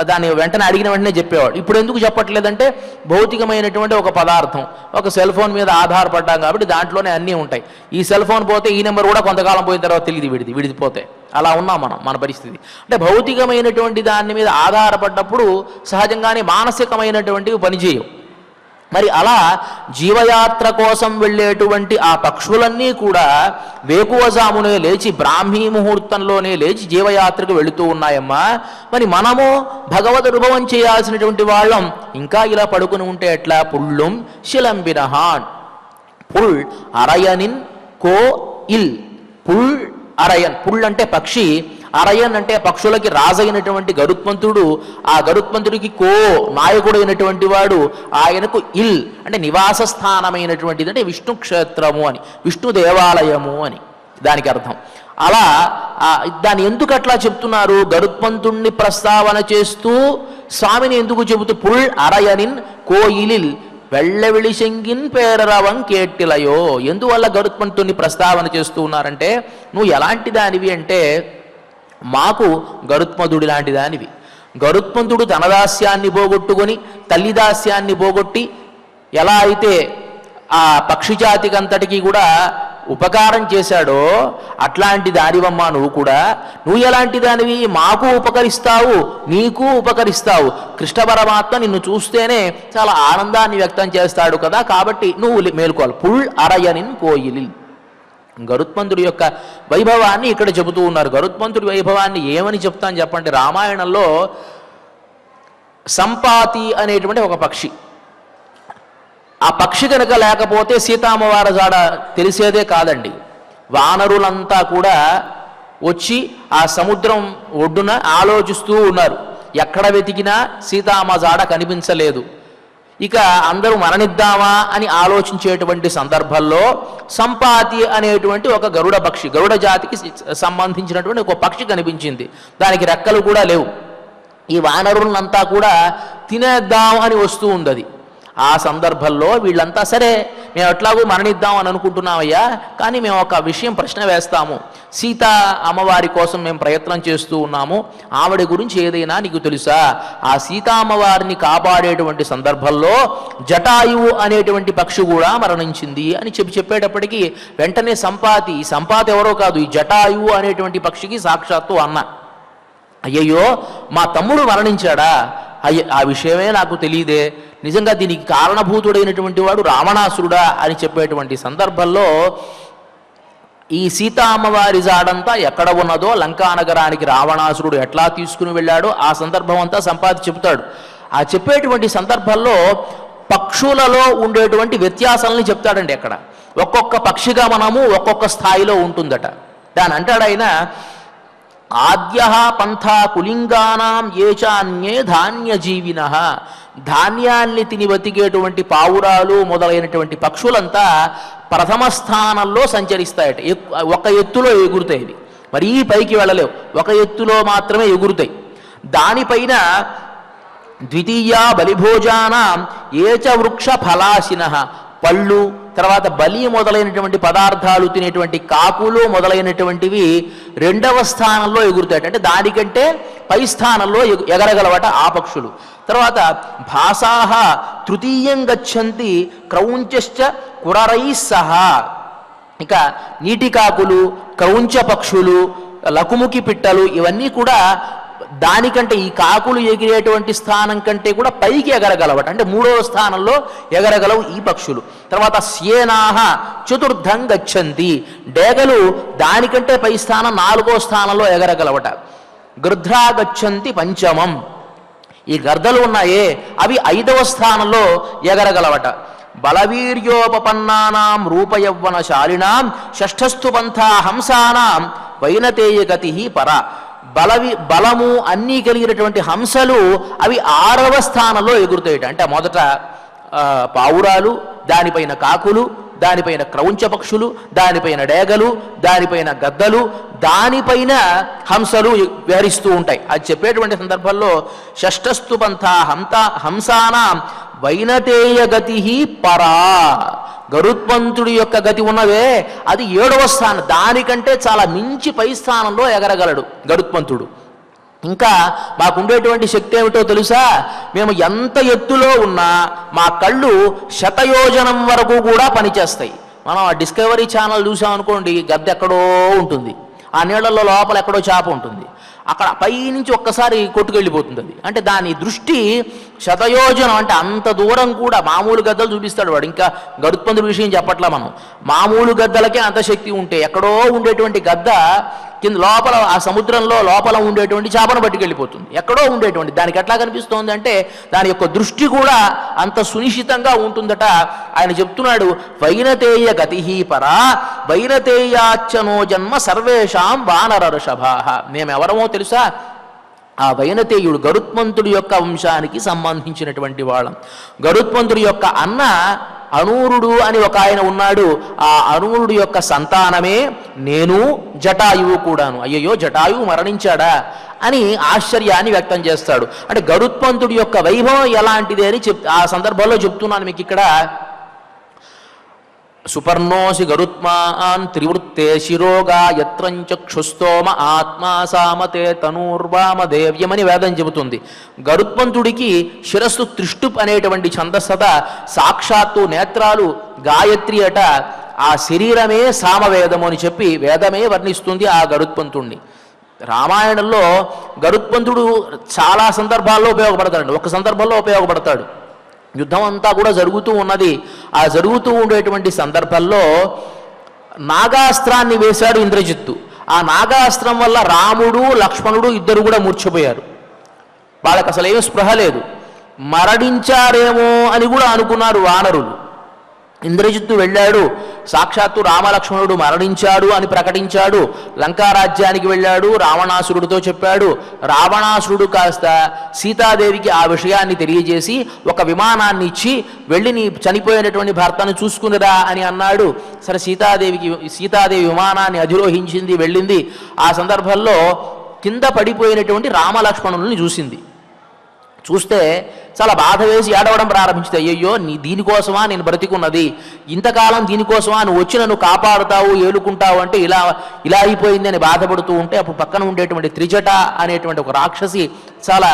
దాన్ని వెంటనే అడిగిన వెంటనే చెప్పేవాడు. ఇప్పుడు ఎందుకు చెప్పట్లేదంటే భౌతికమైనటువంటి ఒక పదార్థం ఒక సెల్ ఫోన్ మీద ఆధారపడ్డాం కాబట్టి దాంట్లోనే అన్నీ ఉంటాయి. ఈ సెల్ ఫోన్ పోతే ఈ నెంబర్ కూడా కొంతకాలం పోయిన తర్వాత తెలియదు విడిపోతే. అలా ఉన్నాం మన పరిస్థితి. అంటే భౌతికమైనటువంటి దాని మీద ఆధారపడ్డప్పుడు సహజంగానే మానసికమైనటువంటివి పనిచేయవు. మరి అలా జీవయాత్ర కోసం వెళ్ళేటువంటి ఆ పక్షులన్నీ కూడా వేకువజామునే లేచి బ్రాహ్మీ ముహూర్తంలోనే లేచి జీవయాత్రకు వెళుతూ ఉన్నాయమ్మా. మరి మనము భగవద్ అనుభవం చేయాల్సినటువంటి వాళ్ళం ఇంకా ఇలా పడుకుని ఉంటే ఎట్లా? పుళ్ళుం శిలంబినహాన్. పుల్ అరయనిన్ కో ఇల్. పుల్ అరయన్. పుల్ అంటే పక్షి, అరయన్ అంటే పక్షులకి రాజైనటువంటి గరుత్మంతుడు. ఆ గరుత్మంతుడికి కో నాయకుడైనటువంటి వాడు, ఆయనకు ఇల్ అంటే నివాస స్థానమైనటువంటిది, అంటే విష్ణు క్షేత్రము అని, విష్ణు దేవాలయము అని దానికి అర్థం. అలా దాన్ని ఎందుకు అట్లా చెప్తున్నారు? గరుత్మంతుణ్ణి ప్రస్తావన చేస్తూ స్వామిని ఎందుకు చెబుతూ పుల్ అరయనిన్ కోయిలిల్ వెళ్ళవిళిశంగిన్ పేరరవం కేట్టిలయో. ఎందువల్ల గరుత్మంతుణ్ణి ప్రస్తావన చేస్తూ ఉన్నారంటే, నువ్వు ఎలాంటి దానివి అంటే మాకు గరుత్మంతుడి లాంటి దానివి. గరుత్మంతుడు తన దాస్యాన్ని పోగొట్టుకొని తల్లి దాస్యాన్ని పోగొట్టి ఎలా అయితే ఆ పక్షిజాతికి అంతటికీ కూడా ఉపకారం చేశాడో అట్లాంటి దానివమ్మా నువ్వు కూడా. నువ్వు ఎలాంటి దానివి? మాకు ఉపకరిస్తావు, నీకు ఉపకరిస్తావు. కృష్ణ పరమాత్మ నిన్ను చూస్తేనే చాలా ఆనందాన్ని వ్యక్తం చేస్తాడు కదా, కాబట్టి నువ్వు మేలుకోవాలి. పుల్ అరయనిన్ కోయిలి. గరుత్మంతుడి యొక్క వైభవాన్ని ఇక్కడ చెబుతూ ఉన్నారు. గరుత్మంతుడి వైభవాన్ని ఏమని చెప్తాను చెప్పండి. రామాయణంలో సంపాతి అనేటువంటి ఒక పక్షి, ఆ పక్షి కనుక లేకపోతే సీతామ్మవారి జాడ తెలిసేదే కాదండి. వానరులంతా కూడా వచ్చి ఆ సముద్రం ఒడ్డున ఆలోచిస్తూ ఉన్నారు. ఎక్కడ వెతికినా సీతామ్మ జాడ కనిపించలేదు. ఇక అందరూ మరణిద్దామా అని ఆలోచించేటువంటి సందర్భంలో సంపాతి అనేటువంటి ఒక గరుడ పక్షి, గరుడ జాతికి సంబంధించినటువంటి ఒక పక్షి కనిపించింది. దానికి రెక్కలు కూడా లేవు. ఈ వానరులంతా కూడా తినేద్దాం అని వస్తూ ఉంది. ఆ సందర్భంలో వీళ్ళంతా సరే మేము ఎట్లాగో మరణిద్దాం అని అనుకుంటున్నామయ్యా, కానీ మేము ఒక విషయం ప్రశ్న వేస్తాము. సీతా అమ్మవారి కోసం మేము ప్రయత్నం చేస్తూ ఉన్నాము, ఆవిడ గురించి ఏదైనా నీకు తెలుసా? ఆ సీతా అమ్మవారిని కాపాడేటువంటి సందర్భంలో జటాయువు అనేటువంటి పక్షి కూడా మరణించింది అని చెప్పేటప్పటికీ వెంటనే సంపాతి ఎవరో కాదు, ఈ జటాయువు అనేటువంటి పక్షికి సాక్షాత్తు అన్న. అయ్యయ్యో మా తమ్ముడు మరణించాడా? ఆ విషయమే నాకు తెలియదే. నిజంగా దీనికి కారణభూతుడైనటువంటి వాడు రావణాసురుడా అని చెప్పేటువంటి సందర్భంలో ఈ సీతా అమ్మవారి జాడంతా ఎక్కడ ఉన్నదో లంకానగరానికి రావణాసురుడు ఎట్లా తీసుకుని వెళ్ళాడో ఆ సందర్భం అంతా సంపాతి చెబుతాడు. ఆ చెప్పేటువంటి సందర్భంలో పక్షులలో ఉండేటువంటి వ్యత్యాసాలని చెప్తాడండి. అక్కడ ఒక్కొక్క పక్షిగా మనము ఒక్కొక్క స్థాయిలో ఉంటుందట. దాని అంటాడు ఆయన, ఆద్య పంథా కులింగానాం ఏచాన్యే ధాన్యజీవిన. ధాన్యాన్ని తిని బతికేటువంటి పావురాలు మొదలైనటువంటి పక్షులంతా ప్రథమ స్థానంలో సంచరిస్తాయట, ఒక ఎత్తులో ఎగురుతాయి. మరీ పైకి వెళ్ళలేవు, ఒక ఎత్తులో మాత్రమే ఎగురుతాయి. దానిపైన ద్వితీయ బలిభోజానాం ఏచ వృక్ష ఫలాశిన, పళ్ళు, తర్వాత బలి మొదలైనటువంటి పదార్థాలు తినేటువంటి కాకులు మొదలైనటువంటివి రెండవ స్థానంలో ఎగురుతాయట. అంటే దానికంటే పై స్థానంలో ఎగరగలవట ఆ పక్షులు. తర్వాత భాసాహ తృతీయం గచ్చంతి క్రౌంచశ్చ కురరై సహా. ఇక నీటి కాకులు, క్రౌంచ పక్షులు, లకుముకి పిట్టలు ఇవన్నీ కూడా దానికంటే ఈ కాకులు ఎగిరేటువంటి స్థానం కంటే కూడా పైకి ఎగరగలవట. అంటే మూడవ స్థానంలో ఎగరగలవు ఈ పక్షులు. తర్వాత స్యేనాహ చతుర్థం గచ్చంతి, డేగలు దానికంటే పై స్థానం నాలుగో స్థానంలో ఎగరగలవట. గృధ్రా గచ్చంతి పంచమం, ఈ గర్దలు ఉన్నాయే అవి ఐదవ స్థానంలో ఎగరగలవట. బలవీర్యోపపన్నానాం రూపయవ్వనశాలినాం షష్ఠస్థు పంథా హంసానాం వైనతేయగతి పర. బలము అన్నీ కలిగినటువంటి హంసలు అవి ఆరవ స్థానంలో ఎగురుతాయట. అంటే మొదట పావురాలు, దానిపైన కాకులు, దానిపైన క్రౌంచ పక్షులు, దానిపైన డేగలు, దానిపైన గద్దలు, దానిపైన హంసలు విహరిస్తూ ఉంటాయి. అది చెప్పేటువంటి సందర్భంలో షష్ఠస్థు పంథా హంసానాం వైనతేయ గతి పరా, గరుత్మంతుడి యొక్క గతి ఉన్నవే అది 7వ స్థానం, దానికంటే చాలా మించి పై స్థానంలో ఎగరగలడు గరుత్మంతుడు. ఇంకా మాకుండేటువంటి శక్తి ఏమిటో తెలుసా, మేము ఎంత ఎత్తులో ఉన్నా మా కళ్ళు శతయోజనం వరకు కూడా పనిచేస్తాయి. మనం ఆ డిస్కవరీ ఛానల్ చూసామనుకోండి, గద్ద ఎక్కడో ఉంటుంది, ఆ నీళ్లలో లోపల ఎక్కడో చేప ఉంటుంది, అక్కడ పైనుంచి ఒక్కసారి కొట్టుకెళ్ళిపోతుంది అది. అంటే దాని దృష్టి శతయోజనం, అంటే అంత దూరం కూడా. మామూలు గద్దలు చూపిస్తాడు వాడు, ఇంకా గరుత్మంతుడి విషయం చెప్పట్లా మనం. మామూలు గద్దలకే అంత శక్తి ఉంటే ఎక్కడో ఉండేటువంటి గద్ద కింద లోపల ఆ సముద్రంలో లోపల ఉండేటువంటి చేపను పట్టుకెళ్ళిపోతుంది. ఎక్కడో ఉండేటువంటి దానికి ఎట్లా కనిపిస్తోంది అంటే దాని యొక్క దృష్టి కూడా అంత సునిశ్చితంగా ఉంటుందట. ఆయన చెప్తున్నాడు, వైనతేయ గతి పరా వైనతేయాచ్చనో జన్మ సర్వేషాం వానర ఋషభాః. మేమెవరమో తెలుసా, ఆ వైనతేయుడు గరుత్మంతుడి యొక్క వంశానికి సంబంధించినటువంటి వాళ్ళం. గరుత్మంతుడి యొక్క అన్న అనూరుడు అని ఒక ఆయన ఉన్నాడు, ఆ అనూరుడు యొక్క సంతానమే నేను, జటాయువు కూడాను. అయ్యయ్యో, జటాయువు మరణించాడా అని ఆశ్చర్యాన్ని వ్యక్తం చేస్తాడు. అంటే గరుత్మంతుడి యొక్క వైభవం ఎలాంటిది అని ఆ సందర్భంలో చెప్తున్నాను మీకు ఇక్కడ. సుపర్ణోసి గరుత్మాన్ త్రివృత్తే శిరోగా యత్రంచక్షుస్తోమ ఆత్మా సామతే తనూర్వామదేవ్యమని వేదం చెబుతుంది. గరుత్మంతుడికి శిరస్సు త్రిష్టుప్ అనేటువంటి ఛందస్సత, సాక్షాత్తు నేత్రాలు గాయత్రి అట. ఆ శరీరమే సామవేదము అని చెప్పి వేదమే వర్ణిస్తుంది ఆ గరుత్మంతుణ్ణి. రామాయణంలో గరుత్మంతుడు చాలా సందర్భాల్లో ఉపయోగపడతాడు. ఒక సందర్భంలో ఉపయోగపడతాడు. యుద్ధం అంతా కూడా జరుగుతూ ఉన్నది. ఆ జరుగుతూ ఉండేటువంటి సందర్భంలో నాగాస్త్రాన్ని వేశాడు ఇంద్రజిత్తు. ఆ నాగాస్త్రం వల్ల రాముడు లక్ష్మణుడు ఇద్దరు కూడా మూర్ఛపోయారు. వాళ్ళకి అసలు ఏం స్పృహ లేదు. మరణించారేమో అని కూడా అనుకున్నారు వానరులు. ఇంద్రజిత్తు వెళ్ళాడు, సాక్షాత్తు రామలక్ష్మణుడు మరణించాడు అని ప్రకటించాడు. లంకారాజ్యానికి వెళ్ళాడు, రావణాసురుడితో చెప్పాడు. రావణాసురుడు కాస్త సీతాదేవికి ఆ విషయాన్ని తెలియజేసి ఒక విమానాన్ని ఇచ్చి వెళ్ళి నీ చనిపోయినటువంటి భర్తను చూసుకునిరా అని అన్నాడు. సరే, సీతాదేవి విమానాన్ని అధిరోహించింది, వెళ్ళింది. ఆ సందర్భంలో కింద పడిపోయినటువంటి రామలక్ష్మణుల్ని చూసింది. చూస్తే చాలా బాధ వేసి ఏడవడం ప్రారంభించింది. అయ్యయ్యో, దీనికోసమా నేను బ్రతికున్నది, ఇంతకాలం దీనికోసమా నువ్వు వచ్చి నన్ను కాపాడుతావు, ఏలుకుంటావు అంటే ఇలా అయిపోయింది అని బాధపడుతూ ఉంటే అప్పుడు పక్కన ఉండేటువంటి త్రిజట అనేటువంటి ఒక రాక్షసి చాలా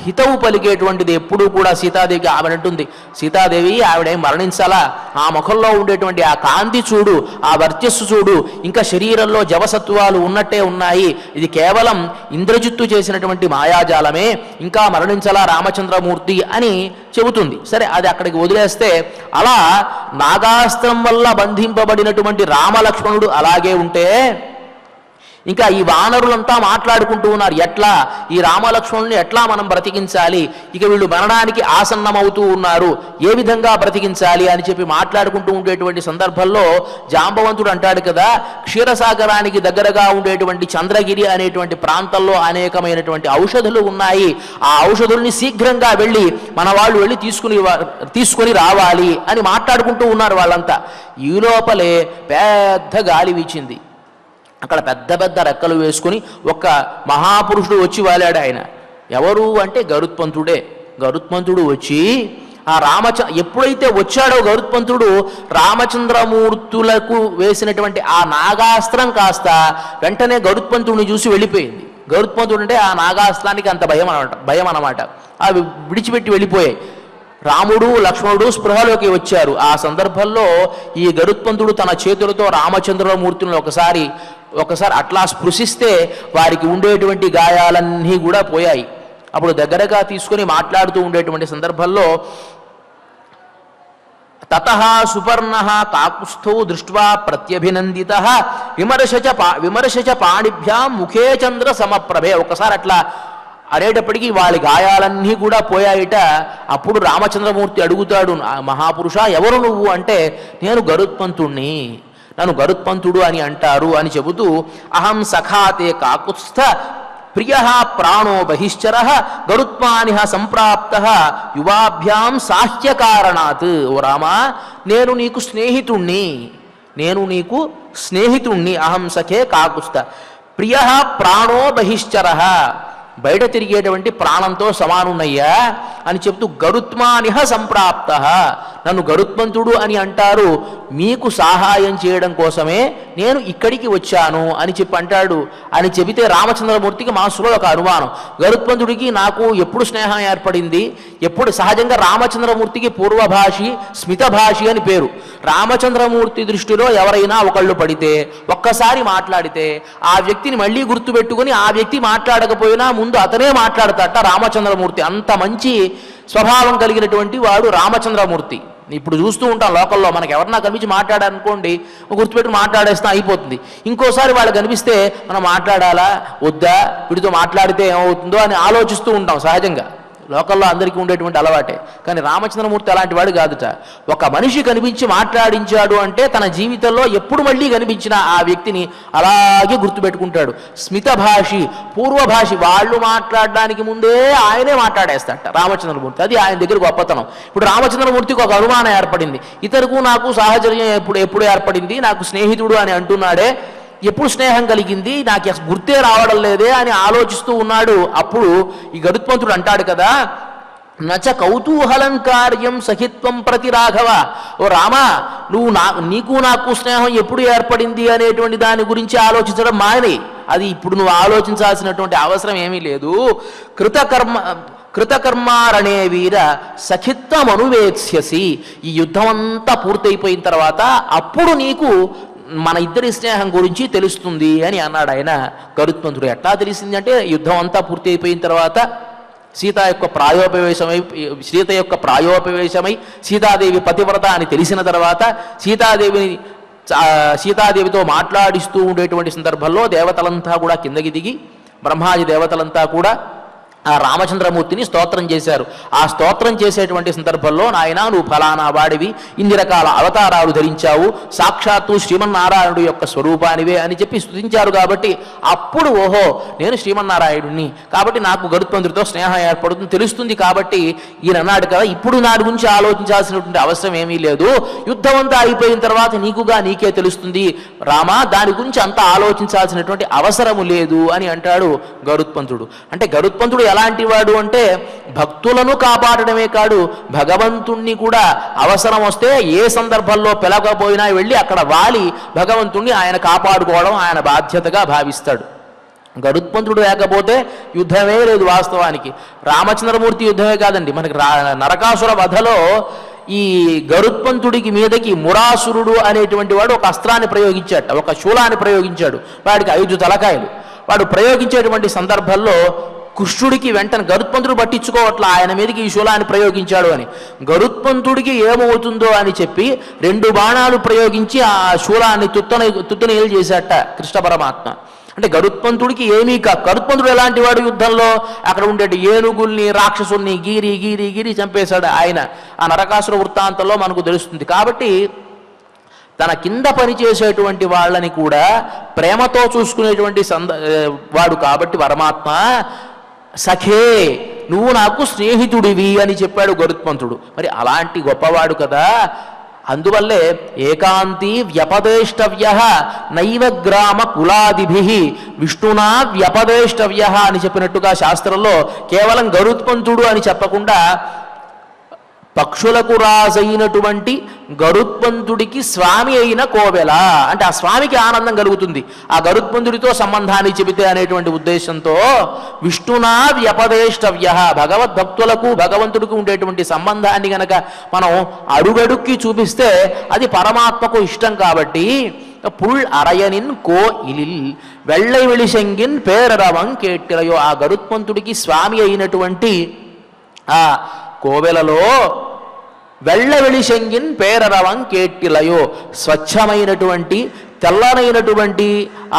హితవు పలికేటువంటిది ఎప్పుడూ కూడా సీతాదేవికి. ఆవిడ అంటుంది, సీతాదేవి ఆవిడేం మరణించాలా, ఆ ముఖంలో ఉండేటువంటి ఆ కాంతి చూడు, ఆ వర్చస్సు చూడు, ఇంకా శరీరంలో జవసత్వాలు ఉన్నట్టే ఉన్నాయి, ఇది కేవలం ఇంద్రజిత్తు చేసినటువంటి మాయాజాలమే, ఇంకా మరణించాలా రామచంద్రమూర్తి అని చెబుతుంది. సరే, అది అక్కడికి వదిలేస్తే అలా నాగాస్త్రం వల్ల బంధింపబడినటువంటి రామలక్ష్మణుడు అలాగే ఉంటే ఇంకా ఈ వానరులంతా మాట్లాడుకుంటూ ఉన్నారు, ఎట్లా ఈ రామలక్ష్మణుల్ని ఎట్లా మనం బ్రతికించాలి, ఇక వీళ్ళు మరణానికి ఆసన్నమవుతూ ఉన్నారు, ఏ విధంగా బ్రతికించాలి అని చెప్పి మాట్లాడుకుంటూ ఉండేటువంటి సందర్భంలో జాంబవంతుడు అంటాడు కదా, క్షీరసాగరానికి దగ్గరగా ఉండేటువంటి చంద్రగిరి అనేటువంటి ప్రాంతంలో అనేకమైనటువంటి ఔషధులు ఉన్నాయి, ఆ ఔషధుల్ని శీఘ్రంగా వెళ్ళి మన వాళ్ళు వెళ్ళి తీసుకొని రావాలి అని మాట్లాడుకుంటూ ఉన్నారు వాళ్ళంతా. ఈ లోపలే పెద్ద గాలి వీచింది. అక్కడ పెద్ద పెద్ద రెక్కలు వేసుకుని ఒక మహాపురుషుడు వచ్చి వాలాడు. ఆయన ఎవరు అంటే గరుత్మంతుడే. గరుత్మంతుడు వచ్చి ఆ ఎప్పుడైతే వచ్చాడో గరుత్మంతుడు రామచంద్రమూర్తులకు వేసినటువంటి ఆ నాగాస్త్రం కాస్త వెంటనే గరుత్మంతుడిని చూసి వెళ్ళిపోయింది. గరుత్మంతుడు అంటే ఆ నాగాస్త్రానికి అంత భయం అన్నమాట. అవి విడిచిపెట్టి వెళ్ళిపోయాయి. రాముడు లక్ష్మణుడు స్పృహలోకి వచ్చారు. ఆ సందర్భంలో ఈ గరుత్మంతుడు తన చేతులతో రామచంద్రమూర్తులను ఒకసారి అట్లా స్పృశిస్తే వారికి ఉండేటువంటి గాయాలన్నీ కూడా పోయాయి. అప్పుడు దగ్గరగా తీసుకుని మాట్లాడుతూ ఉండేటువంటి సందర్భంలో తతః సుపర్ణః కాకుస్థౌ దృష్ట్వా ప్రత్యభినందితః విమర్శచ పాణిభ్యాం ముఖే చంద్ర సమప్రభే. ఒకసారి అట్లా అనేటప్పటికీ వాళ్ళ గాయాలన్నీ కూడా పోయాయిట. అప్పుడు రామచంద్రమూర్తి అడుగుతాడు, మహాపురుష ఎవరు నువ్వు అంటే, నేను గరుత్మంతుణ్ణి, నన్ను గరుత్మంతుడు అని అంటారు అని చెబుతూ, అహం సఖాతే కాకుత్స్థ ప్రియ ప్రాణో బహిశ్చర గరుత్మానిహ సంప్రాప్త యువాభ్యాం సాహ్యకారణాత్. ఓ రామా, నేను నీకు స్నేహితుణ్ణి. అహం సఖే కాకుస్థ ప్రియ ప్రాణో బహిశ్చర, బయట తిరిగేటువంటి ప్రాణంతో సమానున్నయ్యా అని చెప్తూ, గరుత్మానిహ సంప్రాప్త, నన్ను గరుత్మంతుడు అని అంటారు, మీకు సహాయం చేయడం కోసమే నేను ఇక్కడికి వచ్చాను అని చెప్పి అంటాడు. అని చెబితే రామచంద్రమూర్తికి మనసులో ఒక అనుమానం, గరుత్మంతుడికి నాకు ఎప్పుడు స్నేహం ఏర్పడింది? ఎప్పుడు? సహజంగా రామచంద్రమూర్తికి పూర్వభాషి స్మితభాషి అని పేరు. రామచంద్రమూర్తి దృష్టిలో ఎవరైనా ఒకళ్ళు పడితే, ఒక్కసారి మాట్లాడితే ఆ వ్యక్తిని మళ్ళీ గుర్తుపెట్టుకుని ఆ వ్యక్తి మాట్లాడకపోయినా ముందు అతనే మాట్లాడతాట రామచంద్రమూర్తి. అంత మంచి స్వభావం కలిగినటువంటి వాడు రామచంద్రమూర్తి. ఇప్పుడు చూస్తూ ఉంటాం లోకల్లో, మనకు ఎవరన్నా కనిపించి మాట్లాడారనుకోండి, గుర్తుపెట్టుకుని మాట్లాడేస్తా అయిపోతుంది. ఇంకోసారి వాళ్ళు కనిపిస్తే మనం మాట్లాడాలా వద్దా, వీడితో మాట్లాడితే ఏమవుతుందో అని ఆలోచిస్తూ ఉంటాం సహజంగా. లోకల్లో అందరికీ ఉండేటువంటి అలవాటే. కానీ రామచంద్రమూర్తి అలాంటి వాడు కాదుట. ఒక మనిషి కనిపించి మాట్లాడించాడు అంటే తన జీవితంలో ఎప్పుడు మళ్ళీ కనిపించినా ఆ వ్యక్తిని అలాగే గుర్తుపెట్టుకుంటాడు. స్మితభాషి, పూర్వభాషి, వాళ్ళు మాట్లాడడానికి ముందే ఆయనే మాట్లాడేస్తాడట రామచంద్రమూర్తి. అది ఆయన దగ్గర గొప్పతనం. ఇప్పుడు రామచంద్రమూర్తికి ఒక అనుమానం ఏర్పడింది, ఇతరుకు నాకు సాహచర్యం ఎప్పుడు ఏర్పడింది, నాకు స్నేహితుడు అని అంటున్నాడే, ఎప్పుడు స్నేహం కలిగింది, నాకు గుర్తే రావడం లేదే అని ఆలోచిస్తూ ఉన్నాడు. అప్పుడు ఈ గరుత్మంతుడు అంటాడు కదా, నచ కౌతూహలం కార్యం సహిత్వం ప్రతి రాఘవ. ఓ రామా, నీకు నాకు స్నేహం ఎప్పుడు ఏర్పడింది అనేటువంటి దాని గురించి ఆలోచించడం మానే. అది ఇప్పుడు నువ్వు ఆలోచించాల్సినటువంటి అవసరం ఏమీ లేదు. కృతకర్మారణే వీర సఖిత్వం అనువేత్స్యసి. ఈ యుద్ధం అంతా పూర్తయిపోయిన తర్వాత అప్పుడు నీకు మన ఇద్దరి స్నేహం గురించి తెలుస్తుంది అని అన్నాడు ఆయన గరుత్మంతుడు. ఎట్లా తెలిసింది అంటే, యుద్ధం అంతా పూర్తి అయిపోయిన తర్వాత సీత యొక్క ప్రాయోపవేశమై సీతాదేవి పతివ్రత అని తెలిసిన తర్వాత సీతాదేవితో మాట్లాడిస్తూ ఉండేటువంటి సందర్భంలో దేవతలంతా కూడా కిందకి దిగి, బ్రహ్మాది దేవతలంతా కూడా ఆ రామచంద్రమూర్తిని స్తోత్రం చేశారు. ఆ స్తోత్రం చేసేటువంటి సందర్భంలో, నాయన నువ్వు ఫలానా వాడివి, ఇన్ని రకాల అవతారాలు ధరించావు, సాక్షాత్తు శ్రీమన్నారాయణుడు యొక్క స్వరూపానివే అని చెప్పి స్తుతించారు. కాబట్టి అప్పుడు ఓహో నేను శ్రీమన్నారాయణుడిని, కాబట్టి నాకు గరుత్మంతుడితో స్నేహం ఏర్పడుతుంది తెలుస్తుంది. కాబట్టి ఈయన అన్నాడు కదా, ఇప్పుడు నా గురించి ఆలోచించాల్సినటువంటి అవసరం ఏమీ లేదు, యుద్ధం అంతా అయిపోయిన తర్వాత నీకే తెలుస్తుంది రామా, దాని గురించి అంతా ఆలోచించాల్సినటువంటి అవసరము లేదు అని అంటాడు గరుత్మంతుడు. అంటే గరుత్మంతుడు ఎలాంటి వాడు అంటే, భక్తులను కాపాడడమే కాదు, భగవంతుణ్ణి కూడా అవసరం వస్తే ఏ సందర్భంలో పిలవకపోయినా వెళ్ళి అక్కడ వాలి భగవంతుణ్ణి ఆయన కాపాడుకోవడం ఆయన బాధ్యతగా భావిస్తాడు. గరుత్మంతుడు లేకపోతే యుద్ధమే లేదు వాస్తవానికి. రామచంద్రమూర్తి యుద్ధమే కాదండి, మనకి నరకాసుర వధలో ఈ గరుత్మంతుడికి మీదకి మురాసురుడు అనేటువంటి వాడు ఒక అస్త్రాన్ని ప్రయోగించాడు, ఒక శూలాన్ని ప్రయోగించాడు. వాడికి 5 తలకాయలు. వాడు ప్రయోగించేటువంటి సందర్భంలో కృష్ణుడికి వెంటనే గరుత్మంతుడు పట్టించుకోవట్లా ఆయన మీదకి ఈ శూలాన్ని ప్రయోగించాడు అని. గరుత్మంతుడికి ఏమవుతుందో అని చెప్పి 2 బాణాలు ప్రయోగించి ఆ శూలాన్ని తుత్తనీలు చేశాట కృష్ణ పరమాత్మ. అంటే గరుత్మంతుడికి ఏమీ గరుత్మంతుడు ఎలాంటి వాడు, యుద్ధంలో అక్కడ ఉండే ఏనుగుల్ని రాక్షసుల్ని గీరి చంపేశాడు ఆయన. ఆ నరకాసుర వృత్తాంతంలో మనకు తెలుస్తుంది. కాబట్టి తన కింద పనిచేసేటువంటి వాళ్ళని కూడా ప్రేమతో చూసుకునేటువంటి వాడు కాబట్టి పరమాత్మ, సఖే నువ్వు నాకు స్నేహితుడివి అని చెప్పాడు గరుత్మంతుడు. మరి అలాంటి గొప్పవాడు కదా, అందువల్లే ఏకాంతీ వ్యపదేష్టవ్య నైవ గ్రామ కులాదిభి విష్ణునా వ్యపదేష్టవ్య అని చెప్పినట్టుగా శాస్త్రంలో కేవలం గరుత్మంతుడు అని చెప్పకుండా పక్షులకు రాజైనటువంటి గరుత్మంతుడికి స్వామి అయిన కోవెల అంటే ఆ స్వామికి ఆనందం కలుగుతుంది ఆ గరుత్మంతుడితో సంబంధాన్ని చెబితే అనేటువంటి ఉద్దేశంతో విష్ణునా వ్యపదేష్టవ్య భగవద్భక్తులకు భగవంతుడికి ఉండేటువంటి సంబంధాన్ని గనక మనం అడుగడుక్కి చూపిస్తే అది పరమాత్మకు ఇష్టం కాబట్టి పుల్ అరయనిన్ కో ఇలిల్ వెள்ளై వెళిశంగిన్ పేరరవం కేట్టిరయో ఆ గరుత్మంతుడికి స్వామి అయినటువంటి ఆ కోవెలలో వెళ్ళ వెళిశంగిన్ పేరరవం కేట్టిలయో స్వచ్ఛమైనటువంటి తెల్లనైనటువంటి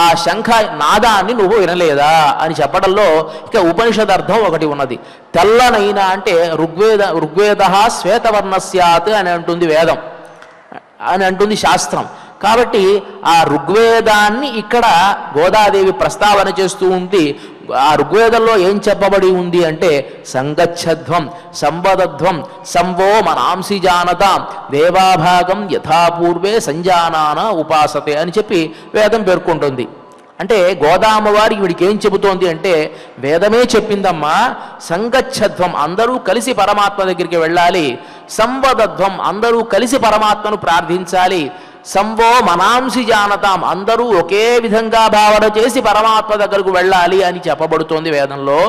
ఆ శంఖ నాదాన్ని నువ్వు వినలేదా అని చెప్పడంలో ఇక ఉపనిషదర్థం ఒకటి ఉన్నది. తెల్లనైన అంటే ఋగ్వేద శ్వేతవర్ణస్యాత్ అని అంటుంది వేదం అని అంటుంది శాస్త్రం. కాబట్టి ఆ ఋగ్వేదాన్ని ఇక్కడ గోదాదేవి ప్రస్తావన చేస్తూ ఉంది. ఆ ఋగ్వేదంలో ఏం చెప్పబడి ఉంది అంటే సంగచ్చధ్వం సంవదధ్వం సంవో మనాంసి జానతాం దేవాభాగం యథాపూర్వే సంజానాన ఉపాసతే అని చెప్పి వేదం పేర్కొంటుంది. అంటే గోదామ్మవారి వీడికి ఏం చెబుతోంది అంటే వేదమే చెప్పిందమ్మా సంగచ్చధ్వం అందరూ కలిసి పరమాత్మ దగ్గరికి వెళ్ళాలి, సంవదధ్వం అందరూ కలిసి పరమాత్మను ప్రార్థించాలి, సంవో మనాంసి జానతాం అందరూ ఒకే విధంగా భావన చేసి పరమాత్మ దగ్గరకు వెళ్ళాలి అని చెప్పబడుతోంది వేదంలో.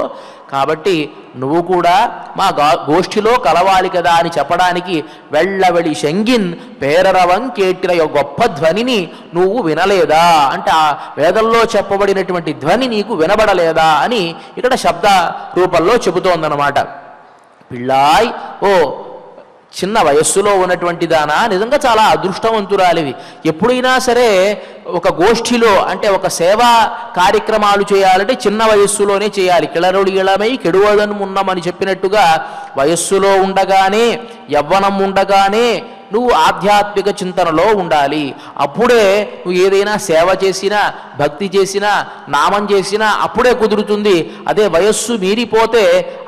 కాబట్టి నువ్వు కూడా మా గోష్ఠిలో కలవాలి కదా అని చెప్పడానికి వెళ్ళవెళి శంగిన్ పేరరవం కేట్టిన గొప్ప ధ్వనిని నువ్వు వినలేదా అంటే ఆ వేదంలో చెప్పబడినటువంటి ధ్వని నీకు వినబడలేదా అని ఇక్కడ శబ్ద రూపంలో చెబుతోందన్నమాట. పిళ్ళాయ్ ఓ చిన్న వయస్సులో ఉన్నటువంటి దానా నిజంగా చాలా అదృష్టవంతురాలివి. ఎప్పుడైనా సరే ఒక గోష్ఠిలో అంటే ఒక సేవా కార్యక్రమాలు చేయాలంటే చిన్న వయస్సులోనే చేయాలి. కిళరుడి ఇళమై కెడువదను ఉన్నమని చెప్పినట్టుగా వయస్సులో ఉండగానే యవ్వనం ఉండగానే నువ్వు ఆధ్యాత్మిక చింతనలో ఉండాలి. అప్పుడే నువ్వు ఏదైనా సేవ చేసినా భక్తి చేసినా నామం చేసినా అప్పుడే కుదురుతుంది. అదే వయస్సు మీరిపోతే